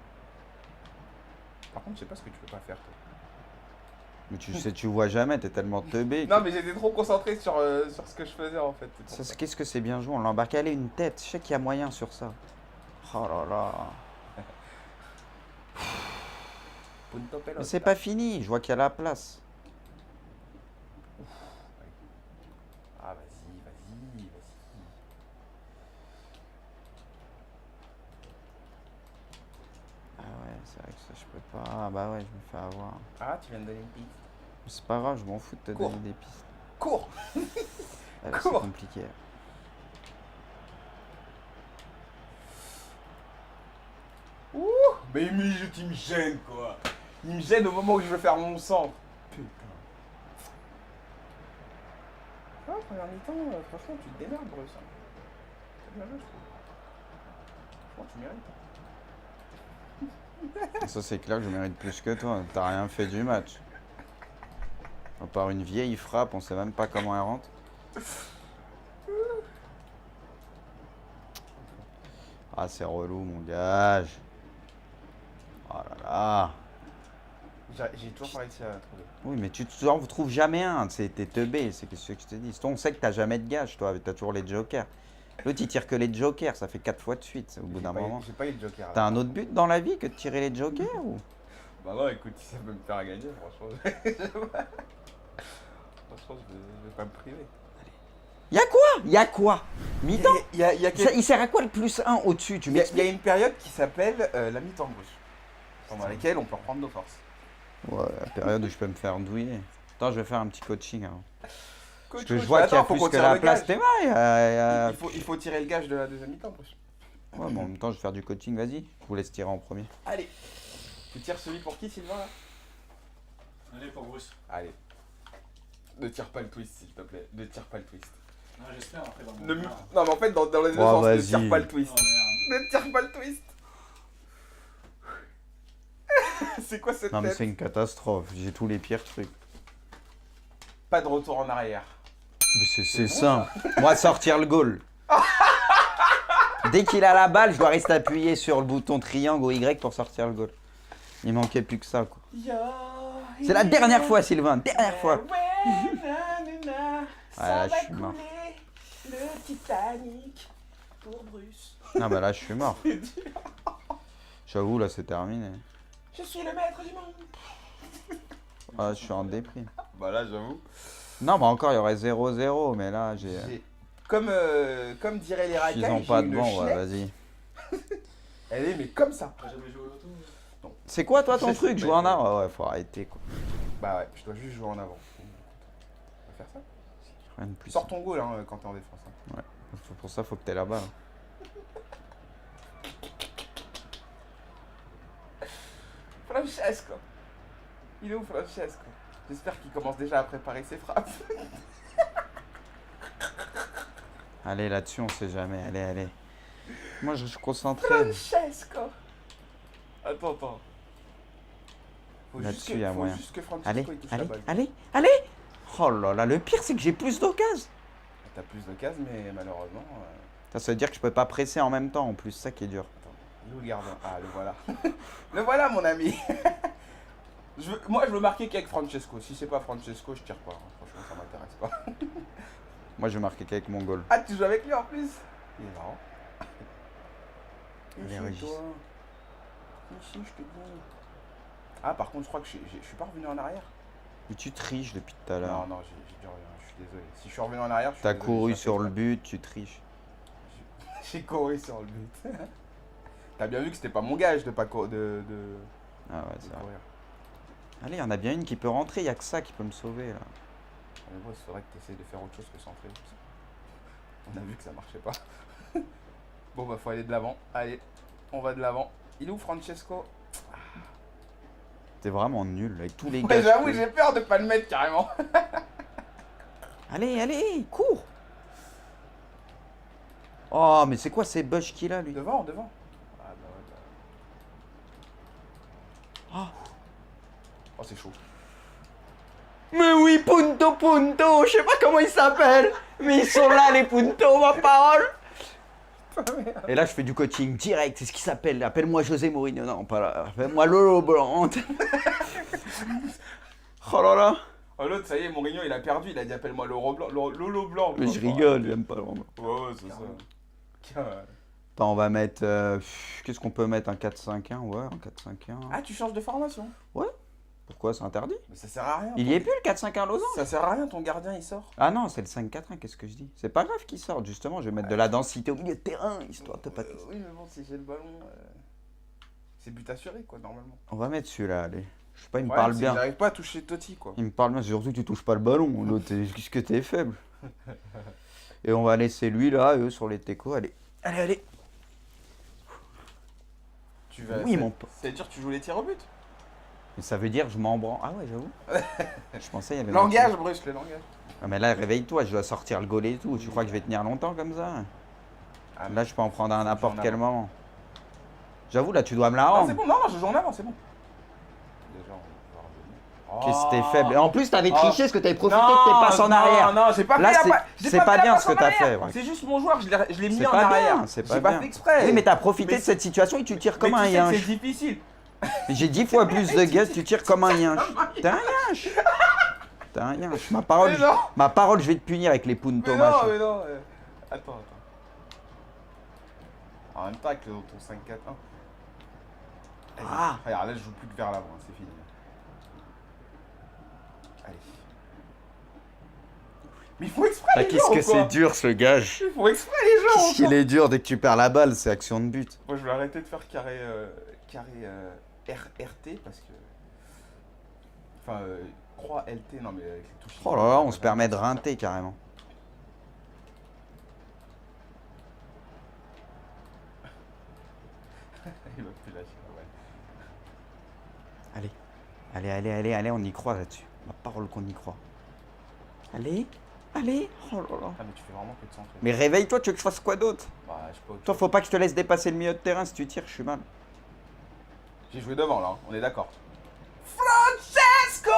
[SPEAKER 3] Par contre, je sais pas ce que tu peux pas faire toi.
[SPEAKER 2] Mais tu sais, tu vois jamais, t'es tellement teubé.
[SPEAKER 3] Non, mais j'étais trop concentré sur ce que je faisais en fait. c'est pour ça.
[SPEAKER 2] Qu'est-ce que c'est bien joué, on l'a embarqué. Allez, une tête, je sais qu'il y a moyen sur ça. Oh là là.
[SPEAKER 3] Punto pelota.
[SPEAKER 2] Mais c'est pas fini, je vois qu'il y a la place.
[SPEAKER 3] Ah, vas-y, vas-y, vas-y.
[SPEAKER 2] Ah ouais, c'est vrai que ça, je peux pas. Ah bah ouais, je me fais avoir.
[SPEAKER 3] Ah, tu viens de donner une piste.
[SPEAKER 2] C'est pas grave, je m'en fous de te
[SPEAKER 3] Cours.
[SPEAKER 2] donner des pistes.
[SPEAKER 3] Cours!
[SPEAKER 2] Ah, là, c'est
[SPEAKER 3] Cours.
[SPEAKER 2] compliqué.
[SPEAKER 3] Mais il me gêne, quoi. Il me gêne au moment où je veux faire mon centre. Putain. Ah, première mi-temps, franchement, tu te démerdes, Bruce. C'est bien joué, je trouve. Franchement, tu mérites.
[SPEAKER 2] Ça, c'est clair que je mérite plus que toi. T'as rien fait du match. À part une vieille frappe, on sait même pas comment elle rentre. Ah, c'est relou, mon gage. Oh là là.
[SPEAKER 3] J'ai toujours pas réussi à trouver.
[SPEAKER 2] Oui, mais tu ne trouves jamais un. T'es teubé, c'est ce que je te dis. Toi, on sait que t'as jamais de gage, toi. T'as toujours les jokers. L'autre, il tire que les jokers. Ça fait 4 fois de suite, au bout d'un moment.
[SPEAKER 3] J'ai pas eu de joker.
[SPEAKER 2] T'as un autre but dans la vie que de tirer les jokers ou...
[SPEAKER 3] Bah non, écoute, si ça peut me faire gagner, franchement, franchement, je vais pas me priver.
[SPEAKER 2] Y'a quoi Mi-temps
[SPEAKER 3] Il y a
[SPEAKER 2] Il sert à quoi le plus 1 au-dessus? Tu
[SPEAKER 3] il y a
[SPEAKER 2] m'expliques?
[SPEAKER 3] une période qui s'appelle la mi-temps Bruce, pendant laquelle on peut reprendre nos forces.
[SPEAKER 2] Ouais, la période où je peux me faire douiller. Attends, je vais faire un petit coaching avant. Parce
[SPEAKER 3] Coach,
[SPEAKER 2] que je vois qu'il y a plus que la place. T'es mal.
[SPEAKER 3] Il faut tirer le gage de la deuxième mi-temps Bruce.
[SPEAKER 2] Ouais, mais en même temps, je vais faire du coaching. Vas-y, je vous laisse tirer en premier.
[SPEAKER 3] Allez, tu tires celui pour qui, Sylvain, là?
[SPEAKER 4] Allez pour Bruce.
[SPEAKER 3] Allez. Ne tire pas le twist, s'il te plaît. Ne tire pas le twist.
[SPEAKER 4] Non, j'espère après dans mon
[SPEAKER 3] Non, mais en fait, dans les deux
[SPEAKER 2] Oh,
[SPEAKER 3] sens, ne
[SPEAKER 2] vas-y.
[SPEAKER 3] tire pas le twist.
[SPEAKER 4] Oh merde.
[SPEAKER 3] Ne tire pas le twist. C'est quoi cette
[SPEAKER 2] Non, mais
[SPEAKER 3] tête?
[SPEAKER 2] c'est une catastrophe. J'ai tous les pires trucs.
[SPEAKER 3] Pas de retour en arrière.
[SPEAKER 2] Mais c'est simple. Moi, sortir le goal. Dès qu'il a la balle, je dois rester appuyé sur le bouton triangle ou Y pour sortir le goal. Il manquait plus que ça, quoi. C'est la dernière fois, Sylvain. Dernière fois. Ah, là, je suis mort.
[SPEAKER 3] Le Titanic pour Bruce.
[SPEAKER 2] Non, bah là, je suis mort. J'avoue, là, c'est terminé.
[SPEAKER 3] Je suis le maître du monde.
[SPEAKER 2] Ah, je suis en déprime.
[SPEAKER 3] Bah là, j'avoue.
[SPEAKER 2] Non, bah encore, il y aurait 0-0, mais là, j'ai...
[SPEAKER 3] Comme diraient les
[SPEAKER 2] Ils
[SPEAKER 3] racailles,
[SPEAKER 2] ont pas
[SPEAKER 3] j'ai
[SPEAKER 2] de
[SPEAKER 3] une
[SPEAKER 2] bon, ouais,
[SPEAKER 3] schnecke.
[SPEAKER 2] vas-y.
[SPEAKER 3] Elle est mais comme ça.
[SPEAKER 4] T'as jamais joué au loto?
[SPEAKER 2] C'est quoi, toi, ton
[SPEAKER 3] Je
[SPEAKER 2] truc?
[SPEAKER 3] sais
[SPEAKER 2] Jouer
[SPEAKER 3] pas.
[SPEAKER 2] en arbre? Ouais, faut arrêter, quoi.
[SPEAKER 3] Bah ouais, je dois juste jouer en avant. On va faire ça.
[SPEAKER 2] Rien de plus.
[SPEAKER 3] Sors ton goal hein, quand t'es en défense. Hein.
[SPEAKER 2] Pour ça, faut que t'aies là-bas.
[SPEAKER 3] Francesco. Il est où Francesco? J'espère qu'il commence déjà à préparer ses frappes.
[SPEAKER 2] Allez, là-dessus, on sait jamais. Allez, allez. Moi, je suis concentré.
[SPEAKER 3] Francesco. Attends. Faut
[SPEAKER 2] Là-dessus,
[SPEAKER 3] juste que,
[SPEAKER 2] il y a
[SPEAKER 3] faut
[SPEAKER 2] moyen.
[SPEAKER 3] juste que Francesco
[SPEAKER 2] Allez,
[SPEAKER 3] il touche la
[SPEAKER 2] allez,
[SPEAKER 3] balle.
[SPEAKER 2] allez, allez. Oh là là, le pire, c'est que j'ai plus d'occasions.
[SPEAKER 3] T'as plus de cases, mais malheureusement.
[SPEAKER 2] Ça veut dire que je peux pas presser en même temps, en plus. Ça qui est dur.
[SPEAKER 3] Attends, il est où le gardien? Ah, le voilà. Le voilà, mon ami. Moi, je veux marquer qu'avec Francesco. Si c'est pas Francesco, je tire pas. Hein. Franchement, ça m'intéresse pas.
[SPEAKER 2] Moi, je vais marquer qu'avec mon goal.
[SPEAKER 3] Ah, tu joues avec lui en plus? Il est marrant.
[SPEAKER 2] Allez,
[SPEAKER 3] Ici,
[SPEAKER 2] Régis.
[SPEAKER 3] toi. Ici, je te dis. Ah, par contre, je crois que je suis pas revenu en arrière.
[SPEAKER 2] Mais tu triches depuis tout à l'heure.
[SPEAKER 3] Non, j'ai dû revenir. Je suis désolé. Si je suis revenu en arrière, je suis
[SPEAKER 2] T'as
[SPEAKER 3] désolé,
[SPEAKER 2] couru
[SPEAKER 3] j'ai
[SPEAKER 2] sur
[SPEAKER 3] fait
[SPEAKER 2] le
[SPEAKER 3] exprès.
[SPEAKER 2] but, tu triches.
[SPEAKER 3] J'ai couru sur le but. T'as bien vu que c'était pas mon gage de pas
[SPEAKER 2] Ah ouais,
[SPEAKER 3] de
[SPEAKER 2] c'est vrai.
[SPEAKER 3] courir.
[SPEAKER 2] Allez, il y en a bien une qui peut rentrer. Il y a que ça qui peut me sauver, là.
[SPEAKER 3] Mais bon, c'est vrai que t'essayes de faire autre chose que centrer. On a vu que ça marchait pas. Bon, bah, faut aller de l'avant. Allez, on va de l'avant. Il est où Francesco?
[SPEAKER 2] T'es vraiment nul avec tous les
[SPEAKER 3] Ouais,
[SPEAKER 2] gars.
[SPEAKER 3] j'avoue, j'ai peur de pas le mettre carrément.
[SPEAKER 2] Allez, allez, cours. Oh, mais c'est quoi ces bush qu'il a, lui?
[SPEAKER 3] Devant. Ah, bah ouais,
[SPEAKER 2] Ah.
[SPEAKER 3] Oh, c'est chaud.
[SPEAKER 2] Mais oui, Punto, je sais pas comment ils s'appellent, mais ils sont là, les Punto, ma parole. Et là, je fais du coaching direct, c'est ce qui s'appelle. Appelle-moi José Mourinho, non, pas là. Appelle-moi Lolo Blanc. Oh là là.
[SPEAKER 3] Oh, l'autre, ça y est, Mourinho, il a perdu. Il a dit appelle-moi Lolo Blanc. Lolo Blanc.
[SPEAKER 2] Mais
[SPEAKER 3] quoi.
[SPEAKER 2] je rigole, j'aime pas le Blanc.
[SPEAKER 3] Ouais, c'est ça.
[SPEAKER 2] Attends, on va mettre. Qu'est-ce qu'on peut mettre? Un 4-5-1? Ouais, un 4-5-1.
[SPEAKER 3] Ah, tu changes de formation?
[SPEAKER 2] Pourquoi? C'est interdit?
[SPEAKER 3] Mais ça sert à rien.
[SPEAKER 2] Il y est plus le 4-5-1 Lausanne?
[SPEAKER 3] Ça sert à rien, ton gardien, il sort.
[SPEAKER 2] Ah non, c'est le 5-4-1, qu'est-ce que je dis? C'est pas grave qu'il sorte, justement, je vais mettre de la densité au milieu de terrain, histoire de pas...
[SPEAKER 3] Oui, mais bon, si j'ai le ballon, c'est but assuré, quoi, normalement.
[SPEAKER 2] On va mettre celui-là, allez. Je sais pas, il me
[SPEAKER 3] Ouais,
[SPEAKER 2] parle
[SPEAKER 3] c'est que
[SPEAKER 2] bien.
[SPEAKER 3] J'arrive pas à toucher Totti, quoi.
[SPEAKER 2] Il me parle bien, c'est surtout que tu touches pas le ballon, l'autre, qu'est-ce que t'es faible. Et on va laisser lui là, eux sur les techos, allez. Allez, allez.
[SPEAKER 3] Tu vas.
[SPEAKER 2] Oui, mon pote.
[SPEAKER 3] C'est-à-dire que tu joues les tirs au but.
[SPEAKER 2] Mais ça veut dire je m'en branle. Ah ouais, j'avoue. Je pensais il y avait...
[SPEAKER 3] Langage, Bruce, le langage.
[SPEAKER 2] Ah, mais là, réveille-toi, je dois sortir le goal et tout. Tu crois que je vais tenir longtemps comme ça?
[SPEAKER 3] Ah,
[SPEAKER 2] Là, je peux en prendre un à
[SPEAKER 3] Faut que
[SPEAKER 2] n'importe
[SPEAKER 3] j'en
[SPEAKER 2] quel
[SPEAKER 3] avance.
[SPEAKER 2] moment. J'avoue, là, tu dois me la
[SPEAKER 3] Non,
[SPEAKER 2] rendre.
[SPEAKER 3] c'est bon, non, je joue en avant, c'est bon. Déjà, on va revenir.
[SPEAKER 2] Qu'est-ce que t'es
[SPEAKER 3] Oh.
[SPEAKER 2] faible. Et en plus, t'avais
[SPEAKER 3] Oh.
[SPEAKER 2] triché parce que t'avais profité que tes passes en arrière.
[SPEAKER 3] Non, j'ai pas
[SPEAKER 2] Là,
[SPEAKER 3] fait
[SPEAKER 2] c'est-
[SPEAKER 3] la passe. j'ai
[SPEAKER 2] c'est pas
[SPEAKER 3] fait la
[SPEAKER 2] bien
[SPEAKER 3] passe
[SPEAKER 2] ce que
[SPEAKER 3] en
[SPEAKER 2] t'as
[SPEAKER 3] arrière.
[SPEAKER 2] fait, ouais.
[SPEAKER 3] C'est juste mon joueur, je l'ai mis
[SPEAKER 2] C'est
[SPEAKER 3] en
[SPEAKER 2] pas
[SPEAKER 3] arrière.
[SPEAKER 2] bien, c'est pas
[SPEAKER 3] J'ai
[SPEAKER 2] bien.
[SPEAKER 3] pas fait exprès.
[SPEAKER 2] Oui, mais t'as profité
[SPEAKER 3] Mais
[SPEAKER 2] de cette situation et tu tires comme
[SPEAKER 3] mais
[SPEAKER 2] un
[SPEAKER 3] tu sais que
[SPEAKER 2] yinche.
[SPEAKER 3] c'est difficile.
[SPEAKER 2] J'ai 10 fois plus de gaz, tu tires comme un yinche. T'es un yinche. T'es un yinche. Ma parole,
[SPEAKER 3] Mais non.
[SPEAKER 2] ma parole, je vais te punir avec les puntos
[SPEAKER 3] Mais non,
[SPEAKER 2] machin.
[SPEAKER 3] mais non. Attends. En même temps, avec ton 5-4-1.
[SPEAKER 2] Ah.
[SPEAKER 3] Regarde, là, je joue plus que vers l'avant, hein, c'est fini. Allez. Mais ils font exprès,
[SPEAKER 2] Ah,
[SPEAKER 3] les
[SPEAKER 2] qu'est-ce
[SPEAKER 3] gens,
[SPEAKER 2] que
[SPEAKER 3] quoi.
[SPEAKER 2] c'est dur ce gage.
[SPEAKER 3] Ils font exprès, les gens.
[SPEAKER 2] Qu'est-ce qu'il est dur dès que tu perds la balle, c'est action de but.
[SPEAKER 3] Moi, je vais arrêter de faire carré RT parce que. Enfin, croix LT, non, mais avec les touches.
[SPEAKER 2] Oh là là, on se permet de rinter carrément.
[SPEAKER 3] Il va plus lâcher, ouais.
[SPEAKER 2] Allez, on y croit là-dessus. Ma parole qu'on y croit. Allez. Oh là là.
[SPEAKER 3] Ah, mais tu fais vraiment que de centrer.
[SPEAKER 2] Mais réveille-toi, tu veux que je fasse quoi d'autre?
[SPEAKER 3] Bah, je sais pas.
[SPEAKER 2] Toi, faut pas que je te laisse dépasser le milieu de terrain, si tu tires, je suis mal.
[SPEAKER 3] J'ai joué devant là, hein, on est d'accord. Francesco!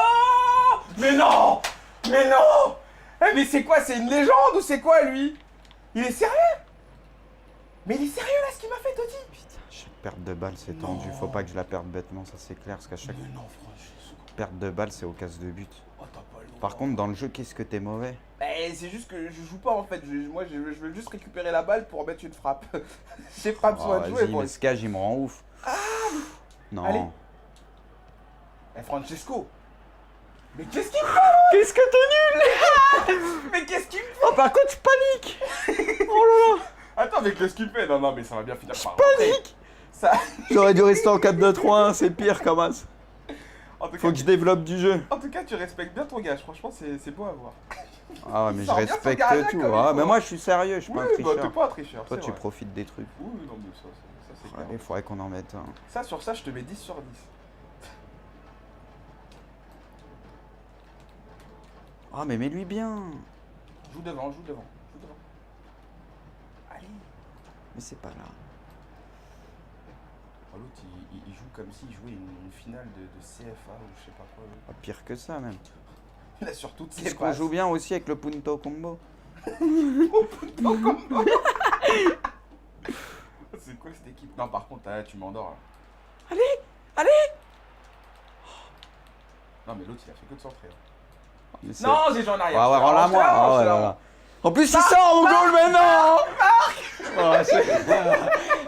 [SPEAKER 3] Mais non! Mais non! Eh, mais c'est quoi? C'est une légende ou c'est quoi lui? Il est sérieux? Mais il est sérieux là ce qu'il m'a fait, Totti?
[SPEAKER 2] Putain, chaque perte de balle, c'est tendu. Faut pas que je la perde bêtement, ça c'est clair, parce qu'à chaque
[SPEAKER 3] Mais non, Francesco.
[SPEAKER 2] perte de balle, c'est au casse de but.
[SPEAKER 3] Oh, t'as pas le droit.
[SPEAKER 2] Par contre, dans le jeu, qu'est-ce que t'es mauvais?
[SPEAKER 3] Eh, c'est juste que je joue pas en fait. Moi, je veux juste récupérer la balle pour mettre une frappe. J'ai pas besoin de jouer.
[SPEAKER 2] Vas-y, mais ce gage, il me rend ouf. Non.
[SPEAKER 3] Allez. Eh, Francesco! Mais qu'est-ce qu'il me fait?
[SPEAKER 2] Qu'est-ce que t'es nul?
[SPEAKER 3] Mais qu'est-ce qu'il me fait?
[SPEAKER 2] Oh, par contre, je panique. Oh là là.
[SPEAKER 3] Attends, mais qu'est-ce qu'il fait? Non, mais ça va bien finir par
[SPEAKER 2] Panique.
[SPEAKER 3] Ça...
[SPEAKER 2] J'aurais dû rester en 4-2-3-1, c'est pire comme as.
[SPEAKER 3] En tout
[SPEAKER 2] Faut
[SPEAKER 3] cas,
[SPEAKER 2] que je développe du jeu.
[SPEAKER 3] En tout cas, tu respectes bien ton gage, franchement, c'est beau à voir.
[SPEAKER 2] Ah ouais, mais
[SPEAKER 3] Il
[SPEAKER 2] je
[SPEAKER 3] sort bien son
[SPEAKER 2] respecte
[SPEAKER 3] gardien
[SPEAKER 2] tout.
[SPEAKER 3] comme il
[SPEAKER 2] Ah,
[SPEAKER 3] faut.
[SPEAKER 2] mais moi, je suis sérieux, je suis
[SPEAKER 3] Oui,
[SPEAKER 2] pas un
[SPEAKER 3] bah
[SPEAKER 2] tricheur.
[SPEAKER 3] t'es pas un tricheur,
[SPEAKER 2] Toi,
[SPEAKER 3] c'est
[SPEAKER 2] tu
[SPEAKER 3] vrai.
[SPEAKER 2] profites des trucs.
[SPEAKER 3] Oui, non, mais ça c'est clair.
[SPEAKER 2] Allez, faudrait qu'on en mette un.
[SPEAKER 3] Ça, sur ça, je te mets 10 sur 10.
[SPEAKER 2] Ah, mais mets-lui bien.
[SPEAKER 3] Joue devant. Allez.
[SPEAKER 2] Mais c'est pas là.
[SPEAKER 3] Oh, l'autre, il joue comme s'il jouait une finale de CFA ou je sais pas quoi.
[SPEAKER 2] Pas pire que ça, même.
[SPEAKER 3] Il a sur toutes ses
[SPEAKER 2] Est-ce qu'on
[SPEAKER 3] passes.
[SPEAKER 2] joue bien aussi avec le Punto Combo?
[SPEAKER 3] C'est quoi cette équipe? Non, par contre, là, tu m'endors là.
[SPEAKER 2] Allez.
[SPEAKER 3] Non, mais l'autre, il a fait que de centrer. Là.
[SPEAKER 2] Mais c'est-
[SPEAKER 3] Non, j'ai joué en arrière.
[SPEAKER 2] Ah ouais, rends-la moi. Ah ouais, là. En plus, il sort mon goal maintenant.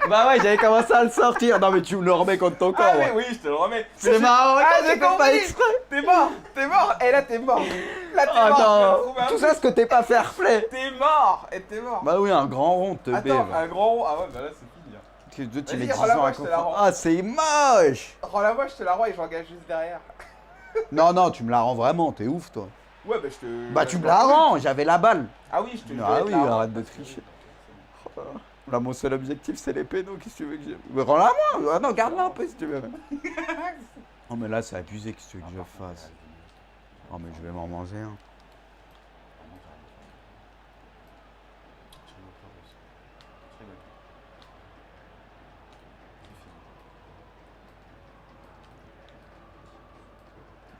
[SPEAKER 2] Bah ouais, j'avais commencé à le sortir. Non, mais tu me le remets contre ton corps.
[SPEAKER 3] Ah, mais
[SPEAKER 2] ouais.
[SPEAKER 3] oui, je te le remets.
[SPEAKER 2] C'est marrant,
[SPEAKER 3] Ah,
[SPEAKER 2] regarde,
[SPEAKER 3] j'ai
[SPEAKER 2] j'ai fait pas
[SPEAKER 3] compris.
[SPEAKER 2] exprès.
[SPEAKER 3] T'es mort. Et là, t'es mort. Là, t'es
[SPEAKER 2] Ah
[SPEAKER 3] mort.
[SPEAKER 2] non,
[SPEAKER 3] Tu vas
[SPEAKER 2] tout
[SPEAKER 3] trouver
[SPEAKER 2] ça, ce que t'es pas fair play.
[SPEAKER 3] T'es mort. Et t'es mort.
[SPEAKER 2] Bah oui, un grand rond, te
[SPEAKER 3] Attends,
[SPEAKER 2] baive.
[SPEAKER 3] un grand rond. Ah ouais, bah là, c'est fini. Hein.
[SPEAKER 2] Tu tu
[SPEAKER 3] Vas-y,
[SPEAKER 2] mets 10
[SPEAKER 3] rends-la
[SPEAKER 2] ans
[SPEAKER 3] moi,
[SPEAKER 2] à
[SPEAKER 3] je te la
[SPEAKER 2] comprendre.
[SPEAKER 3] rends.
[SPEAKER 2] Ah, c'est moche.
[SPEAKER 3] Rends-la-moi, je te la rends et je l'engage juste derrière.
[SPEAKER 2] Non, tu me la rends vraiment, t'es ouf, toi.
[SPEAKER 3] Ouais, bah je te.
[SPEAKER 2] Bah, tu me la rends, j'avais la balle.
[SPEAKER 3] Ah oui, je te.
[SPEAKER 2] Ah
[SPEAKER 3] je
[SPEAKER 2] oui,
[SPEAKER 3] la rends.
[SPEAKER 2] arrête de tricher. Là, mon seul objectif, c'est les pénaux. Qu'est-ce que tu veux que j'ai? Mais rends-la moi. Ah non, garde-la un peu si tu veux. Oh, mais là, c'est abusé. Qu'est-ce que tu veux que je fasse? Oh, mais je vais m'en manger un.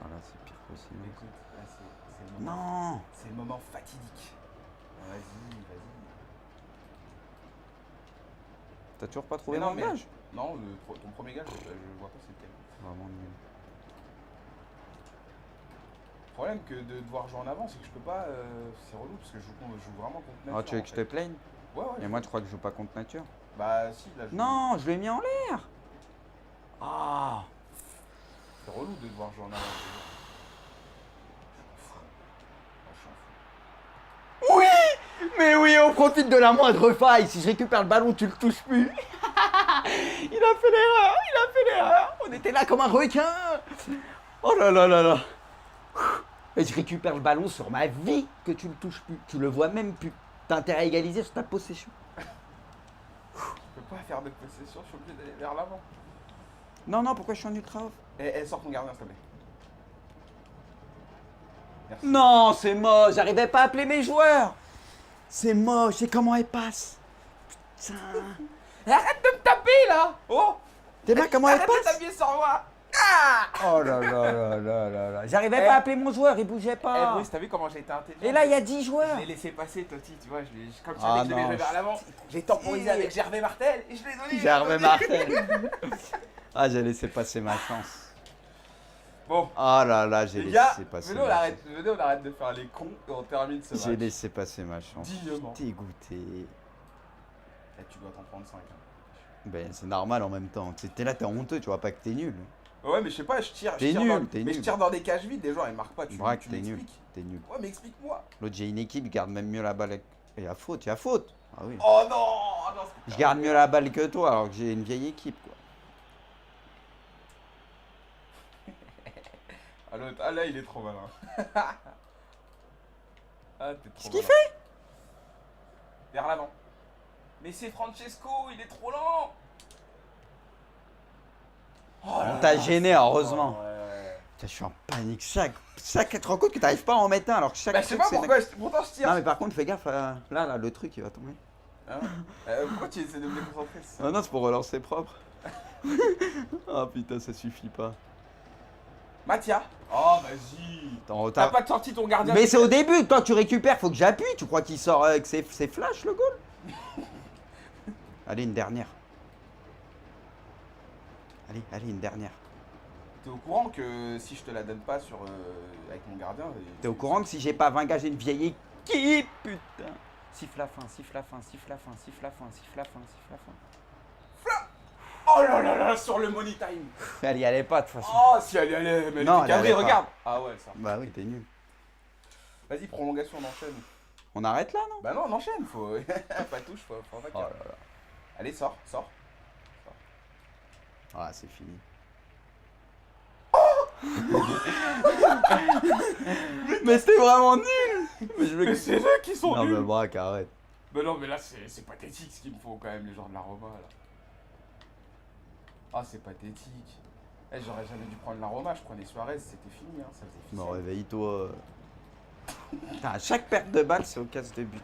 [SPEAKER 2] Voilà, c'est pire possible.
[SPEAKER 3] Écoute, là, c'est le moment.
[SPEAKER 2] Non.
[SPEAKER 3] C'est le moment fatidique. Vas-y.
[SPEAKER 2] T'as toujours pas trouvé
[SPEAKER 3] Mais non,
[SPEAKER 2] mon
[SPEAKER 3] mais-
[SPEAKER 2] gage?
[SPEAKER 3] Non, ton premier gars, je vois pas c'est lequel.
[SPEAKER 2] Vraiment nul.
[SPEAKER 3] Le problème que de devoir jouer en avant, c'est que je peux pas. C'est relou parce que je joue vraiment contre nature.
[SPEAKER 2] Ah, tu veux
[SPEAKER 3] en
[SPEAKER 2] que je
[SPEAKER 3] fait.
[SPEAKER 2] te plaigne?
[SPEAKER 3] Ouais.
[SPEAKER 2] Et moi, tu crois que je joue pas contre nature?
[SPEAKER 3] Bah, si, là, je.
[SPEAKER 2] Non, je l'ai mis en l'air. Ah.
[SPEAKER 3] C'est relou de devoir jouer en avant.
[SPEAKER 2] Oui, mais oui, on profite de la moindre faille. Si je récupère le ballon, tu le touches plus. Il a fait l'erreur. On était là comme un requin. Oh là là là là. Et je récupère le ballon sur ma vie que tu le touches plus. Tu le vois même plus. T'as intérêt à égaliser sur ta possession.
[SPEAKER 3] Je peux pas faire de possession, je suis obligé d'aller vers l'avant.
[SPEAKER 2] Non, non, pourquoi je suis en ultra off?
[SPEAKER 3] Et sort ton gardien, s'il te plaît. Merci.
[SPEAKER 2] Non, c'est moche, j'arrivais pas à appeler mes joueurs. C'est moche, et comment elle passe? Putain.
[SPEAKER 3] Et arrête de me taper là. Oh.
[SPEAKER 2] T'es bien comment elle
[SPEAKER 3] Arrête de
[SPEAKER 2] passe?
[SPEAKER 3] t'appuyer sur moi. Ah.
[SPEAKER 2] Oh là là là là là là. J'arrivais pas à appeler mon joueur, il bougeait
[SPEAKER 3] Eh
[SPEAKER 2] pas.
[SPEAKER 3] Bruce, t'as vu comment j'ai été intelligent?
[SPEAKER 2] Et là, il y a 10 joueurs.
[SPEAKER 3] Je l'ai laissé passer, Totti, tu vois, comme je
[SPEAKER 2] Ah
[SPEAKER 3] savais que je devais
[SPEAKER 2] non,
[SPEAKER 3] jouer vers l'avant, j'ai temporisé avec Gervais Martel et je l'ai donné.
[SPEAKER 2] Gervais Martel. Ah, j'ai laissé passer ma chance.
[SPEAKER 3] Bon,
[SPEAKER 2] Oh là là, j'ai
[SPEAKER 3] les gars,
[SPEAKER 2] laissé passer
[SPEAKER 3] venez, on
[SPEAKER 2] ma chance.
[SPEAKER 3] arrête, venez, on arrête de faire les cons et on termine ce
[SPEAKER 2] J'ai
[SPEAKER 3] match.
[SPEAKER 2] laissé passer ma chance.
[SPEAKER 3] Dignement.
[SPEAKER 2] Dégoûté.
[SPEAKER 3] Là, tu dois t'en prendre 5.
[SPEAKER 2] Ben, c'est normal en même temps. T'es là, t'es honteux, tu vois pas que t'es nul.
[SPEAKER 3] Ouais, mais je sais pas, je tire.
[SPEAKER 2] T'es
[SPEAKER 3] je tire
[SPEAKER 2] nul,
[SPEAKER 3] dans,
[SPEAKER 2] t'es
[SPEAKER 3] mais
[SPEAKER 2] nul.
[SPEAKER 3] je tire dans des cages vides, des gens ils marquent pas. Tu
[SPEAKER 2] Braque,
[SPEAKER 3] tu
[SPEAKER 2] t'es nul.
[SPEAKER 3] m'expliques.
[SPEAKER 2] T'es nul.
[SPEAKER 3] Ouais, mais explique-moi.
[SPEAKER 2] L'autre, j'ai une équipe, il garde même mieux la balle. Et il y a faute, il y a faute. Ah oui.
[SPEAKER 3] Oh non, oh non, c'est
[SPEAKER 2] Je garde mieux la balle que toi alors que j'ai une vieille équipe, quoi.
[SPEAKER 3] Ah, l'autre, ah là, il est trop malin. Ah, t'es trop
[SPEAKER 2] Qu'est-ce qu'il
[SPEAKER 3] malin.
[SPEAKER 2] fait?
[SPEAKER 3] Vers l'avant. Mais c'est Francesco, il est trop lent. Oh là
[SPEAKER 2] On t'a
[SPEAKER 3] là,
[SPEAKER 2] gêné,
[SPEAKER 3] c'est-
[SPEAKER 2] heureusement.
[SPEAKER 3] Ouais.
[SPEAKER 2] Putain, je suis en panique. Chaque tu te rends compte que t'arrives pas à en mettre un alors que chaque
[SPEAKER 3] Bah, je sais
[SPEAKER 2] truc,
[SPEAKER 3] pas
[SPEAKER 2] c'est-
[SPEAKER 3] pourquoi, pourtant je tire.
[SPEAKER 2] Non, mais par contre, fais gaffe. Là, le truc, il va tomber.
[SPEAKER 3] Hein pourquoi tu essaies de me déconcentrer ça?
[SPEAKER 2] Non, non, c'est pour relancer propre. Oh putain, ça suffit pas.
[SPEAKER 3] Mathia. Oh, vas-y.
[SPEAKER 2] Attends,
[SPEAKER 3] T'as pas sorti ton gardien.
[SPEAKER 2] Mais c'est au début, toi tu récupères, faut que j'appuie. Tu crois qu'il sort avec ses flashs le goal? Allez, une dernière. Allez, une dernière.
[SPEAKER 3] T'es au courant que si je te la donne pas sur avec mon gardien.
[SPEAKER 2] T'es au courant que si j'ai pas 20 gars, j'ai une vieille équipe, putain. Siffle la fin, siffle la fin, siffle la fin, siffle la fin, siffle la fin, siffle la fin.
[SPEAKER 3] Oh là là là, sur le money time.
[SPEAKER 2] Elle y allait pas de toute façon.
[SPEAKER 3] Oh, si elle y allait, mais elle
[SPEAKER 2] Non,
[SPEAKER 3] était
[SPEAKER 2] elle
[SPEAKER 3] cadrée,
[SPEAKER 2] allait pas.
[SPEAKER 3] regarde. Ah ouais, ça.
[SPEAKER 2] Bah oui, t'es nul.
[SPEAKER 3] Vas-y, prolongation, on enchaîne.
[SPEAKER 2] On arrête là, non?
[SPEAKER 3] Bah non, on enchaîne, faut. Pas touche, faut pas
[SPEAKER 2] Oh là là.
[SPEAKER 3] Allez, sors, sors.
[SPEAKER 2] Ah, c'est fini. Mais c'était vraiment nul. Mais je
[SPEAKER 3] Mais
[SPEAKER 2] me...
[SPEAKER 3] c'est eux qui sont
[SPEAKER 2] Non, mais
[SPEAKER 3] nuls.
[SPEAKER 2] braque, arrête.
[SPEAKER 3] Mais non, mais là, c'est pathétique ce qu'il me faut quand même, les gens de la Roma, là. Ah, c'est pathétique. Eh, j'aurais jamais dû prendre la Roma, je prenais Suarez, c'était fini, hein, ça faisait fini.
[SPEAKER 2] Non, réveille-toi. Putain, à chaque perte de balle, c'est au casse de but.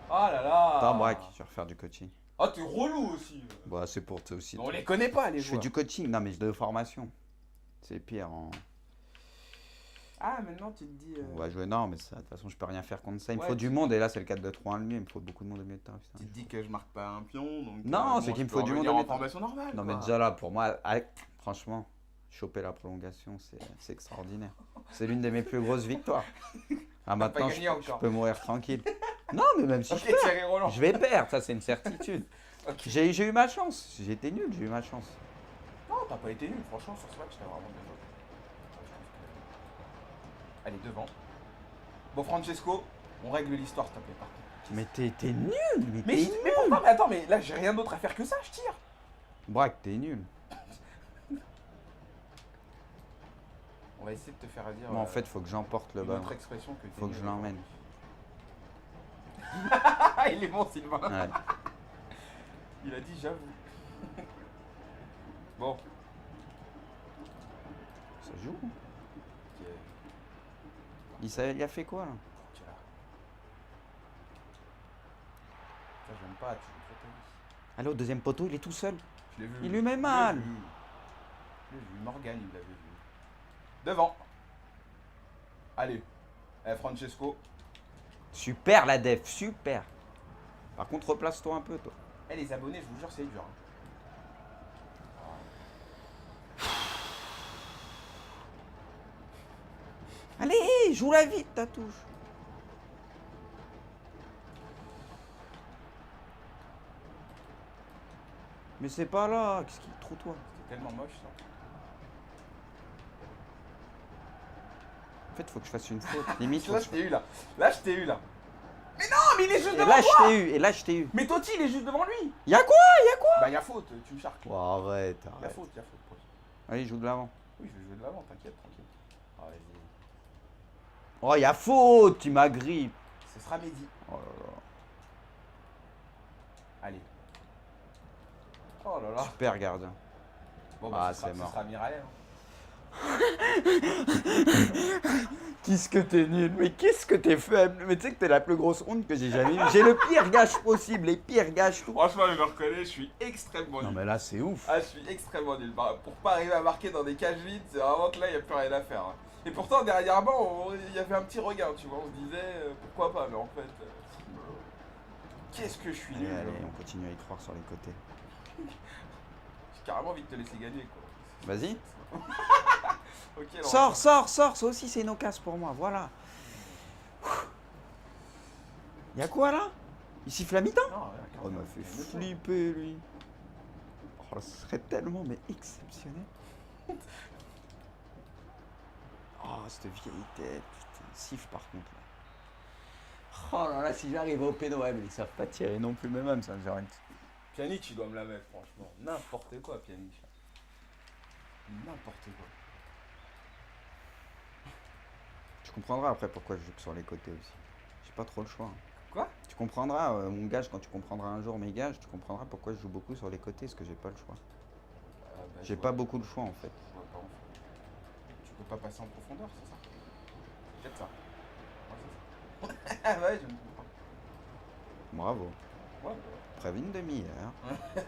[SPEAKER 3] Ah là là.
[SPEAKER 2] Attends, braque, je vais refaire du coaching.
[SPEAKER 3] Ah, t'es relou aussi.
[SPEAKER 2] Bah, c'est pour toi aussi.
[SPEAKER 3] On les connaît pas, les
[SPEAKER 2] Je fais
[SPEAKER 3] joueurs.
[SPEAKER 2] du coaching, non, mais de formation. C'est pire.
[SPEAKER 3] Ah, maintenant, tu te dis...
[SPEAKER 2] On va jouer, non, mais ça, de toute façon, je peux rien faire contre ça. Il me
[SPEAKER 3] Ouais,
[SPEAKER 2] faut
[SPEAKER 3] tu-
[SPEAKER 2] du monde, et là, c'est le 4-2-3-1 le mieux. Il me faut beaucoup de monde au milieu de terrain. Putain.
[SPEAKER 3] Tu te dis que je marque pas un pion, donc...
[SPEAKER 2] Non, c'est
[SPEAKER 3] bon,
[SPEAKER 2] qu'il me
[SPEAKER 3] je
[SPEAKER 2] faut
[SPEAKER 3] peux
[SPEAKER 2] du monde
[SPEAKER 3] revenir
[SPEAKER 2] au
[SPEAKER 3] en
[SPEAKER 2] milieu.
[SPEAKER 3] formation normale,
[SPEAKER 2] Non,
[SPEAKER 3] quoi.
[SPEAKER 2] mais déjà là, pour moi, franchement, choper la prolongation, c'est extraordinaire. C'est l'une de mes plus grosses victoires. Ah, maintenant,
[SPEAKER 3] gagné
[SPEAKER 2] je
[SPEAKER 3] encore.
[SPEAKER 2] peux mourir tranquille. Non, mais même si
[SPEAKER 3] Ok,
[SPEAKER 2] je perds,
[SPEAKER 3] Thierry Roland.
[SPEAKER 2] je vais perdre, ça, c'est une certitude.
[SPEAKER 3] Ok.
[SPEAKER 2] J'ai eu ma chance. J'ai été nul, j'ai eu ma chance.
[SPEAKER 3] Non, t'as pas été nul, franchement, sur ce match, t'as vraiment bien joué. Allez, devant. Bon, Francesco, on règle l'histoire, s'il te plaît, par contre.
[SPEAKER 2] Mais t'es nul, mais
[SPEAKER 3] Mais,
[SPEAKER 2] t'es
[SPEAKER 3] mais
[SPEAKER 2] nul.
[SPEAKER 3] pourquoi? Mais attends, mais là, j'ai rien d'autre à faire que ça, je tire.
[SPEAKER 2] Braque, t'es nul.
[SPEAKER 3] On va essayer de te faire dire...
[SPEAKER 2] Moi, en fait, faut que j'emporte le
[SPEAKER 3] une
[SPEAKER 2] ballon.
[SPEAKER 3] autre expression que t'es
[SPEAKER 2] Faut que
[SPEAKER 3] nul,
[SPEAKER 2] je l'emmène.
[SPEAKER 3] Ah, il est bon, Sylvain.
[SPEAKER 2] Ouais.
[SPEAKER 3] Il a dit j'avoue. Bon.
[SPEAKER 2] Ça joue.
[SPEAKER 3] Ok.
[SPEAKER 2] Il a fait quoi là?
[SPEAKER 3] Ok, là. Ça, j'aime pas, tu veux trop ta
[SPEAKER 2] Allez, au deuxième poteau, il est tout seul.
[SPEAKER 3] Je l'ai vu.
[SPEAKER 2] Il lui met
[SPEAKER 3] Je l'ai
[SPEAKER 2] mal.
[SPEAKER 3] vu. Je l'ai vu. Morgane, il l'avait vu. Devant. Allez. Francesco.
[SPEAKER 2] Super la def, super. Par contre, replace-toi un peu, toi.
[SPEAKER 3] Eh, les abonnés, je vous jure, c'est dur. Hein.
[SPEAKER 2] Allez, joue-la vite, ta touche. Mais c'est pas là, qu'est-ce qu'il trop toi?
[SPEAKER 3] C'est tellement moche, ça.
[SPEAKER 2] En fait, faut que je fasse une faute. Limite, faut
[SPEAKER 3] Là,
[SPEAKER 2] que
[SPEAKER 3] je
[SPEAKER 2] je...
[SPEAKER 3] t'ai eu, là. Là, je t'ai eu, là. Mais non, mais il est juste
[SPEAKER 2] Et
[SPEAKER 3] devant
[SPEAKER 2] là,
[SPEAKER 3] toi.
[SPEAKER 2] je t'ai eu, et là, je t'ai eu.
[SPEAKER 3] Mais Totti, il est juste devant lui.
[SPEAKER 2] Y'a quoi?
[SPEAKER 3] Bah, y'a faute, tu me charques.
[SPEAKER 2] Oh, arrête,
[SPEAKER 3] Y'a
[SPEAKER 2] arrête.
[SPEAKER 3] faute, y'a faute. Pause.
[SPEAKER 2] Allez, joue de l'avant.
[SPEAKER 3] Oui, je vais jouer de l'avant, t'inquiète, tranquille. Ah, vas-y.
[SPEAKER 2] Oh, y'a faute, tu m'agrippes.
[SPEAKER 3] Ce sera Mehdi.
[SPEAKER 2] Oh là là.
[SPEAKER 3] Allez. Oh là là.
[SPEAKER 2] Super gardien.
[SPEAKER 3] Bon,
[SPEAKER 2] Ah,
[SPEAKER 3] ce sera,
[SPEAKER 2] c'est mort.
[SPEAKER 3] Ce sera Miralem.
[SPEAKER 2] Qu'est-ce que t'es nul, mais qu'est-ce que t'es faible. Mais tu sais que t'es la plus grosse honte que j'ai jamais eue. J'ai le pire gage possible, les pires gages tout.
[SPEAKER 3] Franchement, je me reconnais, je suis extrêmement
[SPEAKER 2] Non
[SPEAKER 3] nul.
[SPEAKER 2] mais là c'est ouf.
[SPEAKER 3] Ah, je suis extrêmement nul. Bah, pour pas arriver à marquer dans des cages vides, c'est vraiment que là, il n'y a plus rien à faire. Hein. Et pourtant, dernièrement, il y avait un petit regain, tu vois. On se disait, pourquoi pas, mais en fait. Qu'est-ce que je suis
[SPEAKER 2] Allez,
[SPEAKER 3] nul.
[SPEAKER 2] allez,
[SPEAKER 3] hein.
[SPEAKER 2] on continue à y croire sur les côtés.
[SPEAKER 3] J'ai carrément envie de te laisser gagner, quoi.
[SPEAKER 2] Vas-y.
[SPEAKER 3] Ok, alors,
[SPEAKER 2] Sors, sors, sors, ça aussi c'est une occasion pour moi, voilà. Y'a quoi là? Il siffle la mi-temps?
[SPEAKER 3] Non,
[SPEAKER 2] Oh, il m'a fait flipper lui. Oh, ce serait tellement mais exceptionnel. Oh, cette vieille tête, putain, siffle par contre là. Oh là là, si j'arrive au péno, ouais, mais ils savent pas tirer non plus, même ça, genre une...
[SPEAKER 3] Pjanic, tu dois me la mettre, franchement. N'importe quoi, Pjanic. N'importe quoi.
[SPEAKER 2] Tu comprendras après pourquoi je joue sur les côtés aussi. J'ai pas trop le choix. Hein.
[SPEAKER 3] Quoi?
[SPEAKER 2] Tu comprendras, mon gage, quand tu comprendras un jour mes gages, tu comprendras pourquoi je joue beaucoup sur les côtés, parce que j'ai pas le choix.
[SPEAKER 3] Bah,
[SPEAKER 2] J'ai pas beaucoup de choix en fait.
[SPEAKER 3] Je vois pas, en fait. Tu peux pas passer en profondeur, c'est ça? C'est peut-être ça. Ouais, c'est ça. Ah ouais, je me comprends.
[SPEAKER 2] Bravo.
[SPEAKER 3] Ouais,
[SPEAKER 2] Prévu une demi-heure.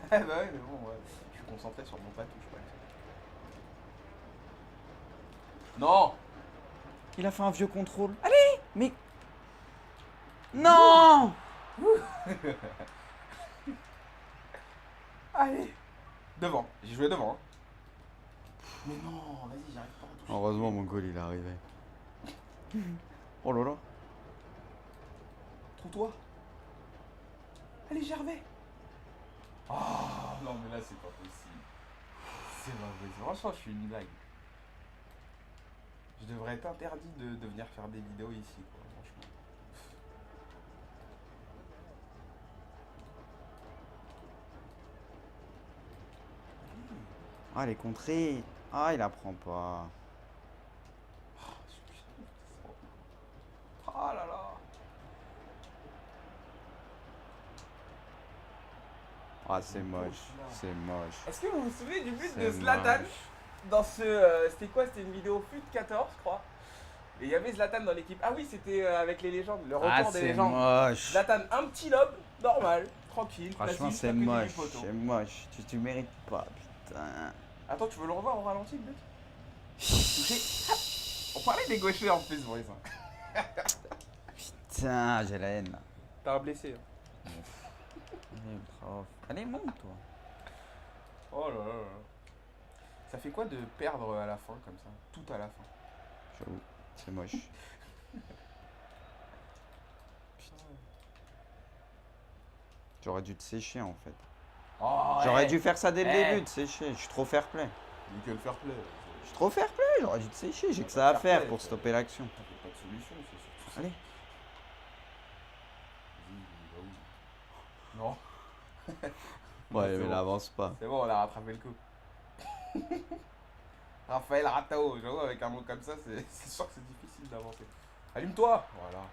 [SPEAKER 3] bah ouais, mais bon, ouais. Je suis concentré sur mon patouche, pas. Non!
[SPEAKER 2] Il a fait un vieux contrôle. Allez, mais... Non!
[SPEAKER 3] Allez! Devant, j'ai joué devant. Hein. Mais non, vas-y, j'arrive pas à toucher.
[SPEAKER 2] Heureusement mon goal il est arrivé. Oh là là.
[SPEAKER 3] Trouve-toi. Allez, Gervais. Oh non, mais là, c'est pas possible. C'est pas possible. Franchement, je suis une blague. Je devrais être interdit de venir faire des vidéos ici, quoi, franchement.
[SPEAKER 2] Ah les contrées. Ah il la prend pas.
[SPEAKER 3] Oh là là.
[SPEAKER 2] Ah c'est moche. C'est moche.
[SPEAKER 3] Est-ce que vous vous souvenez du but
[SPEAKER 2] C'est
[SPEAKER 3] de Zlatan
[SPEAKER 2] moche.
[SPEAKER 3] dans ce... c'était quoi? C'était une vidéo FUT 14, je crois. Et il y avait Zlatan dans l'équipe. Ah oui, c'était avec les légendes, le
[SPEAKER 2] Ah
[SPEAKER 3] record des
[SPEAKER 2] c'est
[SPEAKER 3] légendes.
[SPEAKER 2] moche.
[SPEAKER 3] Zlatan, un petit lob, normal, tranquille.
[SPEAKER 2] Franchement
[SPEAKER 3] placé
[SPEAKER 2] c'est
[SPEAKER 3] juste à côté
[SPEAKER 2] moche.
[SPEAKER 3] du poteau.
[SPEAKER 2] C'est moche. Tu mérites pas, putain.
[SPEAKER 3] Attends, tu veux le revoir au ralenti le but? On parlait des gauchers en plus, Boris.
[SPEAKER 2] Putain, j'ai la haine là.
[SPEAKER 3] T'as un blessé. Hein.
[SPEAKER 2] Allez, prof. Allez, monte toi.
[SPEAKER 3] Oh là là là. Ça fait quoi de perdre à la fin comme ça? Tout à la fin.
[SPEAKER 2] J'avoue, c'est moche. J'aurais dû te sécher en fait.
[SPEAKER 3] Oh,
[SPEAKER 2] J'aurais
[SPEAKER 3] ouais.
[SPEAKER 2] dû faire ça dès le
[SPEAKER 3] Eh.
[SPEAKER 2] début, te sécher. Je suis trop fair play.
[SPEAKER 3] Nickel fair play.
[SPEAKER 2] Je suis trop fair play, j'aurais dû te sécher. J'ai que ça à
[SPEAKER 3] Fair
[SPEAKER 2] faire
[SPEAKER 3] play,
[SPEAKER 2] pour
[SPEAKER 3] ça.
[SPEAKER 2] stopper l'action.
[SPEAKER 3] T'as pas de solution, c'est surtout ça.
[SPEAKER 2] Allez.
[SPEAKER 3] Vas-y, bah oui. Non.
[SPEAKER 2] Ouais,
[SPEAKER 3] C'est
[SPEAKER 2] mais
[SPEAKER 3] bon.
[SPEAKER 2] n'avance pas.
[SPEAKER 3] C'est bon, on a rattrapé le coup. Raphaël Ratao, j'avoue, avec un mot comme ça, c'est sûr que c'est difficile d'avancer. Allume-toi. Voilà.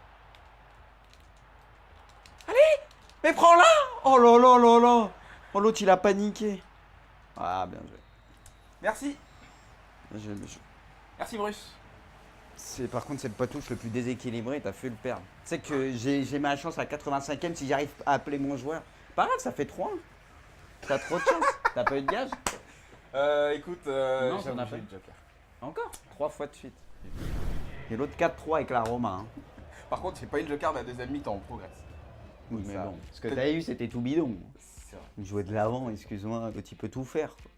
[SPEAKER 2] Mais prends-la! Oh là là là là! Oh l'autre il a paniqué. Ah bien joué.
[SPEAKER 3] Merci.
[SPEAKER 2] Je-
[SPEAKER 3] Merci Bruce.
[SPEAKER 2] Par contre c'est le patouche le plus déséquilibré, t'as fait le perdre. Tu sais que j'ai ma chance à 85ème si j'arrive à appeler mon joueur. Pas grave, ça fait 3-1. T'as trop de chance. T'as pas eu de gage?
[SPEAKER 3] Écoute,
[SPEAKER 2] Non,
[SPEAKER 3] j'ai
[SPEAKER 2] t'en as
[SPEAKER 3] obligé
[SPEAKER 2] pas.
[SPEAKER 3] le joker.
[SPEAKER 2] Encore 3 fois de suite. Et l'autre 4-3 avec la Roma. Hein.
[SPEAKER 3] Par contre, j'ai pas eu le joker de la deuxième mi-temps, on progresse.
[SPEAKER 2] Oui mais
[SPEAKER 3] Ça.
[SPEAKER 2] bon, ce que t'as eu c'était tout bidon.
[SPEAKER 3] C'est vrai.
[SPEAKER 2] Il jouait de l'avant, excuse-moi, l'autre il peut tout faire. Quoi.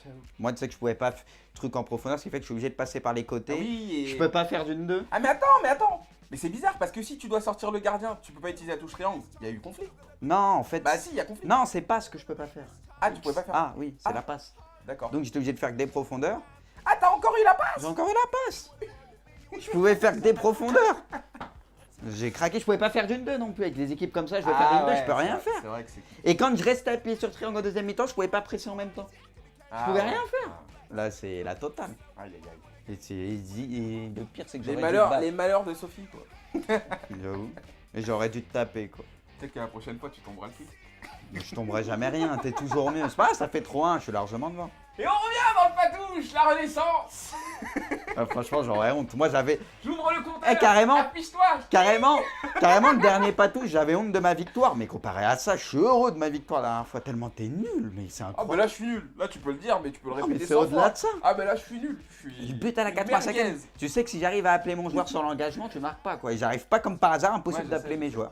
[SPEAKER 3] J'avoue.
[SPEAKER 2] Moi tu sais que je pouvais pas truc en profondeur, ce qui fait que je suis obligé de passer par les côtés.
[SPEAKER 3] Ah oui, et...
[SPEAKER 2] Je peux pas faire d'une 2.
[SPEAKER 3] Ah mais attends. Mais c'est bizarre parce que si tu dois sortir le gardien, tu peux pas utiliser la touche triangle. Il y a eu conflit.
[SPEAKER 2] Non en fait.
[SPEAKER 3] Bah si, il y a conflit.
[SPEAKER 2] Non c'est pas ce que je peux pas faire.
[SPEAKER 3] Ah, tu pouvais pas faire.
[SPEAKER 2] Ah oui, c'est
[SPEAKER 3] Ah.
[SPEAKER 2] la passe.
[SPEAKER 3] D'accord.
[SPEAKER 2] Donc j'étais obligé de faire que des profondeurs.
[SPEAKER 3] Ah, t'as encore eu la passe.
[SPEAKER 2] J'ai encore eu la passe. Je pouvais faire que des profondeurs. J'ai craqué, je pouvais pas faire d'une 2 non plus. Avec des équipes comme ça, je vais faire une 2, je peux rien faire.
[SPEAKER 3] C'est vrai que c'est.
[SPEAKER 2] Et quand je reste appuyé sur triangle en deuxième mi-temps, je pouvais pas presser en même temps.
[SPEAKER 3] Je
[SPEAKER 2] pouvais rien faire. Là, c'est la totale.
[SPEAKER 3] Aïe aïe aïe.
[SPEAKER 2] Et le pire, c'est que
[SPEAKER 3] Les
[SPEAKER 2] j'aurais
[SPEAKER 3] malheurs,
[SPEAKER 2] dû te
[SPEAKER 3] les malheurs de Sophie quoi.
[SPEAKER 2] battre. J'avoue. Et j'aurais dû te taper, quoi.
[SPEAKER 3] Peut-être que la prochaine fois tu tomberas le plus.
[SPEAKER 2] Je tomberai jamais rien, t'es toujours mieux. C'est pas grave, ça fait 3-1, je suis largement devant.
[SPEAKER 3] Et on revient dans le patouche, la renaissance.
[SPEAKER 2] Franchement, j'aurais honte. Moi, j'avais.
[SPEAKER 3] J'ouvre le compteur.
[SPEAKER 2] Eh, carrément.
[SPEAKER 3] Affiche-toi.
[SPEAKER 2] Carrément, le dernier patouche, j'avais honte de ma victoire. Mais comparé à ça, je suis heureux de ma victoire la dernière fois. Tellement t'es nul, mais c'est
[SPEAKER 3] Ah
[SPEAKER 2] incroyable.
[SPEAKER 3] bah là je suis nul. Là tu peux le dire, mais tu peux le
[SPEAKER 2] Non,
[SPEAKER 3] répéter
[SPEAKER 2] mais c'est
[SPEAKER 3] 100
[SPEAKER 2] au-delà
[SPEAKER 3] fois.
[SPEAKER 2] de ça.
[SPEAKER 3] Ah bah là je suis nul. Je suis.
[SPEAKER 2] Du but à la
[SPEAKER 3] une
[SPEAKER 2] 85e.
[SPEAKER 3] merguez.
[SPEAKER 2] Tu sais que si j'arrive à appeler mon joueur sur l'engagement, tu marques pas quoi. Et j'arrive pas comme par hasard, impossible
[SPEAKER 3] Ouais, je
[SPEAKER 2] d'appeler
[SPEAKER 3] sais,
[SPEAKER 2] mes
[SPEAKER 3] je sais.
[SPEAKER 2] joueurs.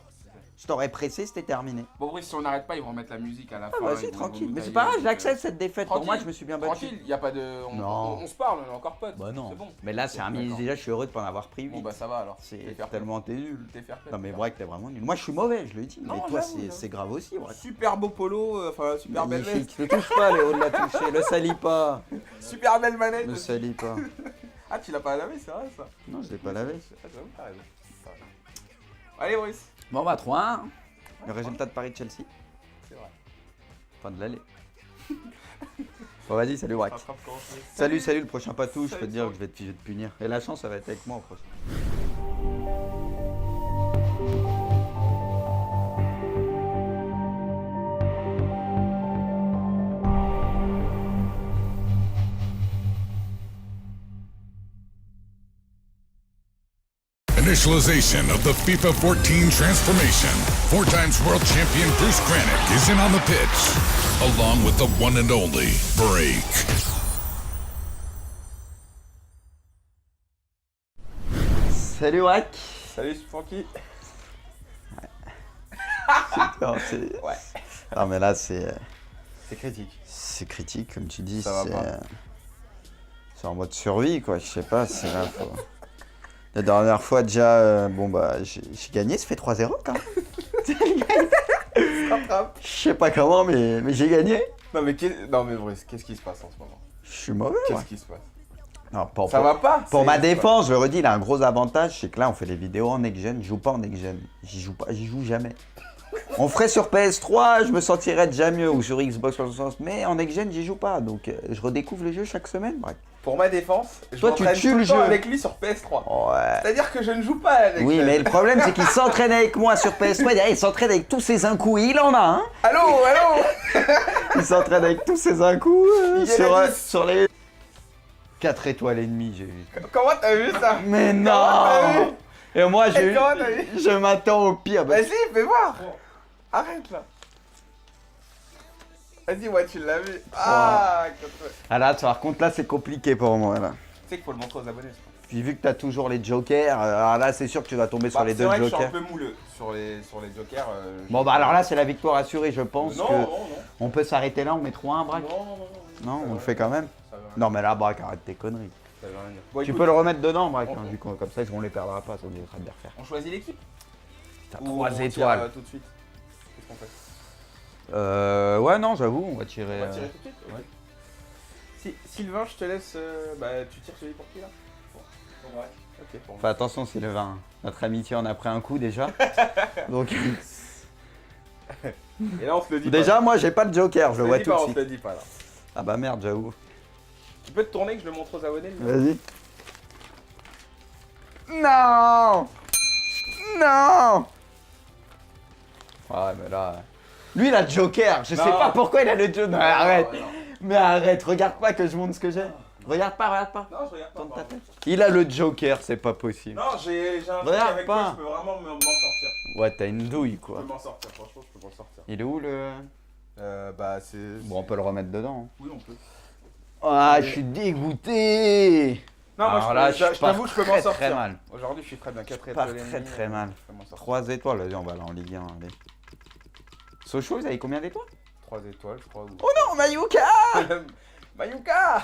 [SPEAKER 2] Je t'aurais pressé, c'était terminé.
[SPEAKER 3] Bon Brice, si on n'arrête pas, ils vont remettre la musique à la fin.
[SPEAKER 2] Ah vas-y,
[SPEAKER 3] ils vont
[SPEAKER 2] tranquille.
[SPEAKER 3] nous
[SPEAKER 2] Mais c'est
[SPEAKER 3] tailler,
[SPEAKER 2] pas grave,
[SPEAKER 3] donc,
[SPEAKER 2] j'accepte cette défaite. Pour moi,
[SPEAKER 3] tranquille,
[SPEAKER 2] je me suis bien battu.
[SPEAKER 3] Tranquille, y a pas de.
[SPEAKER 2] Non.
[SPEAKER 3] On se parle, on est encore potes.
[SPEAKER 2] Bah non.
[SPEAKER 3] C'est bon.
[SPEAKER 2] Mais là, c'est un
[SPEAKER 3] D'accord.
[SPEAKER 2] minute déjà, je suis heureux de pas en avoir pris 8.
[SPEAKER 3] Bon bah ça va alors.
[SPEAKER 2] C'est
[SPEAKER 3] T'es fair play.
[SPEAKER 2] tellement t'es nul.
[SPEAKER 3] T'es fair play.
[SPEAKER 2] Non mais Braque, t'es vraiment nul. Moi, je suis mauvais, je le dis.
[SPEAKER 3] Non,
[SPEAKER 2] Mais toi,
[SPEAKER 3] j'avoue, j'avoue.
[SPEAKER 2] c'est grave aussi, Braque.
[SPEAKER 3] Super beau polo, enfin super belle veste.
[SPEAKER 2] Magnifique. Ne touche pas, Léo, de la toucher. Le salis pas.
[SPEAKER 3] Super belle manette.
[SPEAKER 2] Le
[SPEAKER 3] aussi.
[SPEAKER 2] salis pas.
[SPEAKER 3] Ah tu l'as pas lavé, c'est vrai ça.
[SPEAKER 2] Non, je l'ai pas lavé.
[SPEAKER 3] Ah, j'avoue, t'as raison. T'as raison. Allez Brice.
[SPEAKER 2] Bon, bah 3-1. Le résultat de Paris-Chelsea.
[SPEAKER 3] C'est vrai.
[SPEAKER 2] Fin de l'année. Bon, vas-y, salut Braque.
[SPEAKER 3] Rattrape quand on fait.
[SPEAKER 2] Salut, le prochain patou, je peux te dire
[SPEAKER 3] Salut.
[SPEAKER 2] que je vais te punir. Et la chance, ça va être avec moi au prochain.
[SPEAKER 1] Initialization of the FIFA 14 transformation. 4 times world champion Bruce Granick is in on the pitch, along with the one and only Break.
[SPEAKER 2] Salut Braque.
[SPEAKER 3] Salut Francky.
[SPEAKER 2] Non, c'est-
[SPEAKER 3] Ouais.
[SPEAKER 2] Non, mais là,
[SPEAKER 3] C'est critique.
[SPEAKER 2] c'est critique, comme tu dis.
[SPEAKER 3] Ça va
[SPEAKER 2] c'est
[SPEAKER 3] pas.
[SPEAKER 2] c'est en mode survie, quoi. Je sais pas, c'est là. La dernière fois, déjà, bon, bah, j'ai gagné, ça fait 3-0 quand même.
[SPEAKER 3] Rattrape.
[SPEAKER 2] Je sais pas comment, mais j'ai gagné.
[SPEAKER 3] Non mais Brice, qu'est-ce qui se passe en ce moment?
[SPEAKER 2] Je suis mauvais, ouais.
[SPEAKER 3] Qu'est-ce qui se passe?
[SPEAKER 2] Non, pour,
[SPEAKER 3] Ça va pas?
[SPEAKER 2] pour ma
[SPEAKER 3] C'est-
[SPEAKER 2] défense, je le redis, il a un gros avantage, c'est que là, on fait des vidéos en next-gen, je joue pas en next-gen. J'y joue jamais. On ferait sur PS3, je me sentirais déjà mieux, ou sur Xbox 360, mais en next-gen, j'y joue pas. Donc, je redécouvre le jeu chaque semaine, bref.
[SPEAKER 3] Pour ma défense, je
[SPEAKER 2] Toi, tu
[SPEAKER 3] m'entraîne
[SPEAKER 2] tues
[SPEAKER 3] tout
[SPEAKER 2] le
[SPEAKER 3] temps
[SPEAKER 2] jeu.
[SPEAKER 3] avec lui sur PS3.
[SPEAKER 2] Ouais.
[SPEAKER 3] C'est-à-dire que je ne joue pas avec
[SPEAKER 2] Oui, mais le problème, c'est qu'il s'entraîne avec moi sur PS3, derrière, il s'entraîne avec tous ses un coups, et il en a, hein.
[SPEAKER 3] Allô.
[SPEAKER 2] Il s'entraîne avec tous ses un coups
[SPEAKER 3] Il y en a 10.
[SPEAKER 2] sur les 4 étoiles et demie, j'ai vu.
[SPEAKER 3] Comment t'as vu ça?
[SPEAKER 2] Mais
[SPEAKER 3] Comment t'as
[SPEAKER 2] non.
[SPEAKER 3] vu?
[SPEAKER 2] Et moi,
[SPEAKER 3] Et comment t'as vu?
[SPEAKER 2] je m'attends au pire. Bah,
[SPEAKER 3] Vas-y, fais voir. Arrête là. Vas-y, ouais, tu l'as vu. Ah,
[SPEAKER 2] Ah là, par contre, là, c'est compliqué pour moi, là.
[SPEAKER 3] tu sais qu'il faut le montrer aux abonnés. je pense.
[SPEAKER 2] Puis vu que t'as toujours les jokers, alors là, c'est sûr que tu vas tomber sur
[SPEAKER 3] Bah,
[SPEAKER 2] les
[SPEAKER 3] c'est
[SPEAKER 2] deux
[SPEAKER 3] vrai que je suis
[SPEAKER 2] jokers.
[SPEAKER 3] un peu mouleux sur les jokers.
[SPEAKER 2] Bon, bah alors là, c'est la victoire assurée, je pense
[SPEAKER 3] non,
[SPEAKER 2] que
[SPEAKER 3] non,
[SPEAKER 2] on peut s'arrêter là, on met 3-1, Braque.
[SPEAKER 3] non.
[SPEAKER 2] Non, on le fait quand même.
[SPEAKER 3] Ça veut rien
[SPEAKER 2] Non, mais là, Braque, arrête tes conneries.
[SPEAKER 3] ça veut rien dire. Bon,
[SPEAKER 2] Tu
[SPEAKER 3] écoute,
[SPEAKER 2] peux le remettre dedans, Braque,
[SPEAKER 3] on-
[SPEAKER 2] hein, vu qu'on comme ça, on les perdra pas, ça nous évitera de les refaire.
[SPEAKER 3] On choisit l'équipe?
[SPEAKER 2] T'as
[SPEAKER 3] Ou
[SPEAKER 2] 3
[SPEAKER 3] on tire,
[SPEAKER 2] étoiles.
[SPEAKER 3] tout de suite. Qu'est-ce qu'on fait?
[SPEAKER 2] Ouais, non, j'avoue, on va tirer.
[SPEAKER 3] On va tirer tout de suite? Ok.
[SPEAKER 2] ouais.
[SPEAKER 3] Sylvain, je te laisse. Bah, tu tires celui pour qui là?
[SPEAKER 4] Bon, ouais.
[SPEAKER 3] Ok, pour moi.
[SPEAKER 2] Fais attention, Sylvain. Notre amitié en a pris un coup déjà. Donc,
[SPEAKER 3] Et là, on se le dit
[SPEAKER 2] déjà,
[SPEAKER 3] pas.
[SPEAKER 2] moi, j'ai pas le joker, je
[SPEAKER 3] On
[SPEAKER 2] le
[SPEAKER 3] se
[SPEAKER 2] vois
[SPEAKER 3] dit
[SPEAKER 2] tout
[SPEAKER 3] pas,
[SPEAKER 2] de
[SPEAKER 3] on
[SPEAKER 2] suite.
[SPEAKER 3] se le dit pas là.
[SPEAKER 2] Ah bah merde, j'avoue.
[SPEAKER 3] Tu peux te tourner que je le montre aux abonnés? lui
[SPEAKER 2] Vas-y. Non. Non. Ouais, mais là. Lui, il a le joker. Je sais
[SPEAKER 3] Non.
[SPEAKER 2] pas pourquoi il a le joker. Mais arrête.
[SPEAKER 3] non.
[SPEAKER 2] Mais arrête. Regarde pas que je montre ce que j'ai. Regarde pas, regarde pas.
[SPEAKER 3] Non, je regarde pas.
[SPEAKER 2] Tourne ta
[SPEAKER 3] pardon.
[SPEAKER 2] tête. Il a le joker, c'est pas possible.
[SPEAKER 3] Non, j'ai un truc
[SPEAKER 2] Regarde
[SPEAKER 3] avec
[SPEAKER 2] pas.
[SPEAKER 3] quoi je peux vraiment m'en sortir.
[SPEAKER 2] Ouais, t'as une douille,
[SPEAKER 3] Je
[SPEAKER 2] quoi.
[SPEAKER 3] peux m'en sortir, franchement, je peux m'en sortir.
[SPEAKER 2] Il est où le.
[SPEAKER 3] Bah, c'est.
[SPEAKER 2] Bon, on peut le remettre dedans.
[SPEAKER 3] Oui, on peut.
[SPEAKER 2] Ah, je suis dégoûté.
[SPEAKER 3] Non, moi,
[SPEAKER 2] Alors là,
[SPEAKER 3] je t'avoue, je peux m'en
[SPEAKER 2] très,
[SPEAKER 3] sortir.
[SPEAKER 2] très mal.
[SPEAKER 3] Aujourd'hui, je suis très bien. 4
[SPEAKER 2] pars
[SPEAKER 3] étoiles. et
[SPEAKER 2] très,
[SPEAKER 3] demie,
[SPEAKER 2] très mal.
[SPEAKER 3] Je peux m'en sortir.
[SPEAKER 2] 3 étoiles, vas-y, on va aller en Ligue 1. Allez. Sochaux, vous avez combien d'étoiles?
[SPEAKER 3] 3 étoiles, je crois.
[SPEAKER 2] Oh non, Mayuka.
[SPEAKER 3] Mayuka.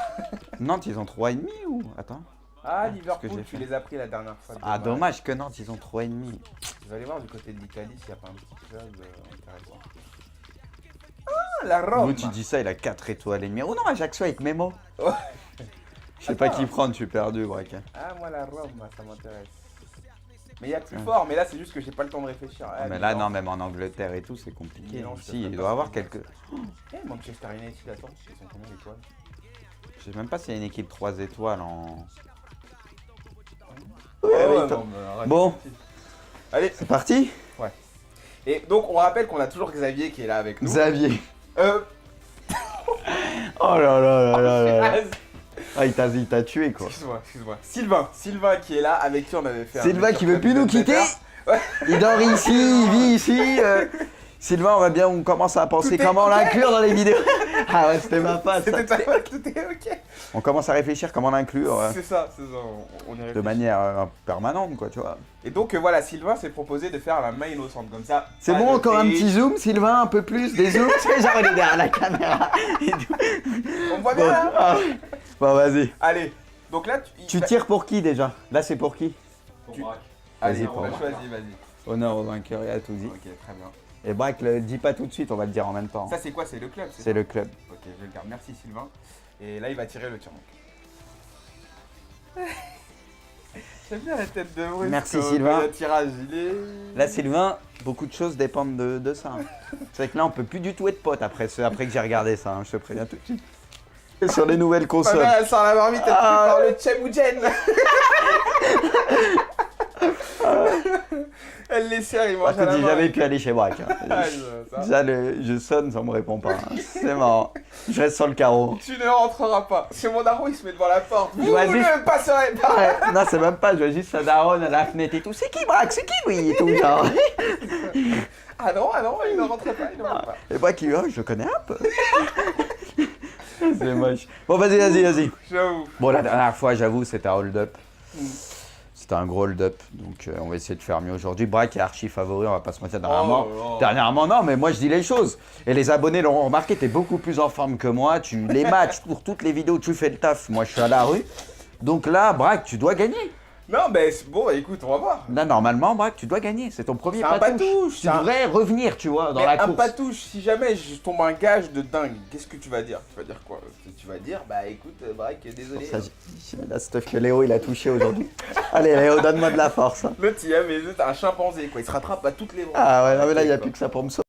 [SPEAKER 2] Nantes, ils ont 3,5 ou. Attends.
[SPEAKER 3] Ah,
[SPEAKER 2] que
[SPEAKER 3] Liverpool,
[SPEAKER 2] j'ai
[SPEAKER 3] tu
[SPEAKER 2] fait.
[SPEAKER 3] les as pris la dernière fois.
[SPEAKER 2] Ah, dommage que Nantes, ils ont 3,5.
[SPEAKER 3] Vous allez voir du côté de l'Italie s'il n'y a pas un petit club intéressant. Ah, la Rome.
[SPEAKER 2] Nous, tu dis ça, il a 4 étoiles et demie. Oh non, Ajaccio avec Memo.
[SPEAKER 3] Ouais.
[SPEAKER 2] Je sais pas
[SPEAKER 3] Attends.
[SPEAKER 2] qui prendre, je suis perdu, Braque.
[SPEAKER 3] Ah, moi, la Rome, ça m'intéresse. Mais il y a plus fort, mais là, c'est juste que j'ai pas le temps de réfléchir. Ah,
[SPEAKER 2] Mais là,
[SPEAKER 3] Milan.
[SPEAKER 2] non, même en Angleterre et tout, c'est compliqué.
[SPEAKER 3] Milan, je te
[SPEAKER 2] Si, il
[SPEAKER 3] ferai
[SPEAKER 2] doit
[SPEAKER 3] pas
[SPEAKER 2] avoir
[SPEAKER 3] ça.
[SPEAKER 2] quelques.
[SPEAKER 3] Eh, Manchester United, attends, ils sont combien d'étoiles?
[SPEAKER 2] Je sais même pas s'il y a une équipe 3 étoiles en.
[SPEAKER 3] Ouais,
[SPEAKER 2] oui,
[SPEAKER 3] non, mais arrête.
[SPEAKER 2] Bon.
[SPEAKER 3] Allez,
[SPEAKER 2] C'est parti.
[SPEAKER 3] et donc on rappelle qu'on a toujours Xavier qui est là avec nous.
[SPEAKER 2] Xavier.
[SPEAKER 3] Euh,
[SPEAKER 2] Oh Oh là là là là là.
[SPEAKER 3] Ah,
[SPEAKER 2] Ah, il t'a tué quoi.
[SPEAKER 3] excuse-moi. Sylvain qui est là, avec qui on avait fait
[SPEAKER 2] Sylvain qui veut plus nous quitter.
[SPEAKER 3] Ouais.
[SPEAKER 2] Il dort ici, il vit ici. Sylvain, on commence à penser
[SPEAKER 3] Tout est
[SPEAKER 2] comment
[SPEAKER 3] ok.
[SPEAKER 2] l'inclure dans les vidéos. Ah ouais, c'était ma passe.
[SPEAKER 3] C'était ta faute, tout est ok.
[SPEAKER 2] On commence à réfléchir comment l'inclure
[SPEAKER 3] C'est ça, on y
[SPEAKER 2] de
[SPEAKER 3] réfléchit.
[SPEAKER 2] manière permanente quoi, tu vois.
[SPEAKER 3] Et donc voilà, Sylvain s'est proposé de faire la main innocente comme ça.
[SPEAKER 2] C'est
[SPEAKER 3] Pas
[SPEAKER 2] bon,
[SPEAKER 3] de
[SPEAKER 2] encore un
[SPEAKER 3] triche.
[SPEAKER 2] petit zoom, Sylvain, un peu plus, des zooms, tu sais, genre il est derrière la caméra. Et tout.
[SPEAKER 3] On me voit bien
[SPEAKER 2] Bon,
[SPEAKER 3] là.
[SPEAKER 2] ah. Bon, vas-y.
[SPEAKER 3] Allez, donc là
[SPEAKER 2] Tu tires pour qui déjà? Là, c'est pour qui?
[SPEAKER 4] Pour
[SPEAKER 3] Tu-
[SPEAKER 4] Braque.
[SPEAKER 3] Allez,
[SPEAKER 2] Vas-y,
[SPEAKER 3] on
[SPEAKER 2] pour
[SPEAKER 3] va
[SPEAKER 2] moi.
[SPEAKER 3] choisir, vas-y.
[SPEAKER 2] Honneur au vainqueur et à tout dit.
[SPEAKER 3] Ok, très bien.
[SPEAKER 2] Et Braque, le dis pas tout de suite, on va le dire en même temps.
[SPEAKER 3] Ça c'est quoi? C'est le club,
[SPEAKER 2] C'est
[SPEAKER 3] ça
[SPEAKER 2] le club.
[SPEAKER 3] Ok, je le garde. Merci Sylvain. Et là, il va tirer le tir. J'aime bien la tête de Bruce.
[SPEAKER 2] Merci,
[SPEAKER 3] quand
[SPEAKER 2] Sylvain.
[SPEAKER 3] Le tirage, il est...
[SPEAKER 2] Là, Sylvain, beaucoup de choses dépendent de ça. hein. C'est vrai que là, on peut plus du tout être potes après que j'ai regardé ça, hein, je te préviens tout de suite. Et sur les nouvelles
[SPEAKER 3] Ma
[SPEAKER 2] consoles.
[SPEAKER 3] mère, elle sort la marmite, elle
[SPEAKER 2] Ah.
[SPEAKER 3] par le Chemoujen. Elle les sert, ils mangent à
[SPEAKER 2] Par
[SPEAKER 3] la
[SPEAKER 2] contre, j'ai
[SPEAKER 3] main.
[SPEAKER 2] jamais pu aller chez Braque. hein.
[SPEAKER 3] Ah, ça.
[SPEAKER 2] Déjà, je sonne, ça me répond pas. hein. C'est marrant. Je reste sur le carreau.
[SPEAKER 3] Tu ne rentreras pas. C'est mon daron, il se met devant la porte. Vous
[SPEAKER 2] Vas-y.
[SPEAKER 3] ne passerez pas.
[SPEAKER 2] Ouais, non, c'est même pas, je vois juste sa daronne à la fenêtre et tout. C'est qui Braque? C'est qui oui et tout genre.
[SPEAKER 3] Ah non, il ne rentre pas, il ne rentre pas.
[SPEAKER 2] Et Braque, il dit, oh, je le connais un peu. C'est moche. Bon, vas-y.
[SPEAKER 3] J'avoue.
[SPEAKER 2] Bon, la dernière fois, j'avoue, c'était un hold-up. C'était un gros hold-up, donc on va essayer de faire mieux aujourd'hui. Braque est archi favori, on va pas se mentir dernièrement.
[SPEAKER 3] Oh.
[SPEAKER 2] Dernièrement, non, mais moi je dis les choses. Et les abonnés l'auront remarqué, t'es beaucoup plus en forme que moi. Les matchs, pour toutes les vidéos, tu fais le taf. Moi, je suis à la rue. Donc là, Braque, tu dois gagner.
[SPEAKER 3] Non, mais c'est bon, écoute, on va voir.
[SPEAKER 2] Là, normalement, Braque, tu dois gagner. C'est ton premier
[SPEAKER 3] C'est un
[SPEAKER 2] patouche.
[SPEAKER 3] patouche,
[SPEAKER 2] Tu
[SPEAKER 3] c'est un-
[SPEAKER 2] devrais revenir, tu vois, dans
[SPEAKER 3] Mais
[SPEAKER 2] la
[SPEAKER 3] un
[SPEAKER 2] course.
[SPEAKER 3] patouche, si jamais je tombe un gage de dingue, qu'est-ce que tu vas dire? Tu vas dire quoi? Tu vas dire, bah écoute, Braque, désolé.
[SPEAKER 2] Ça, j'ai mis la stuff que Léo, il a touché aujourd'hui. Allez, Léo, donne-moi de la force. hein.
[SPEAKER 3] L'autre, il a mais c'est un chimpanzé, quoi. Il se rattrape à toutes les branches.
[SPEAKER 2] Ah ouais, non, mais là, il n'y a plus que ça pour me sauver.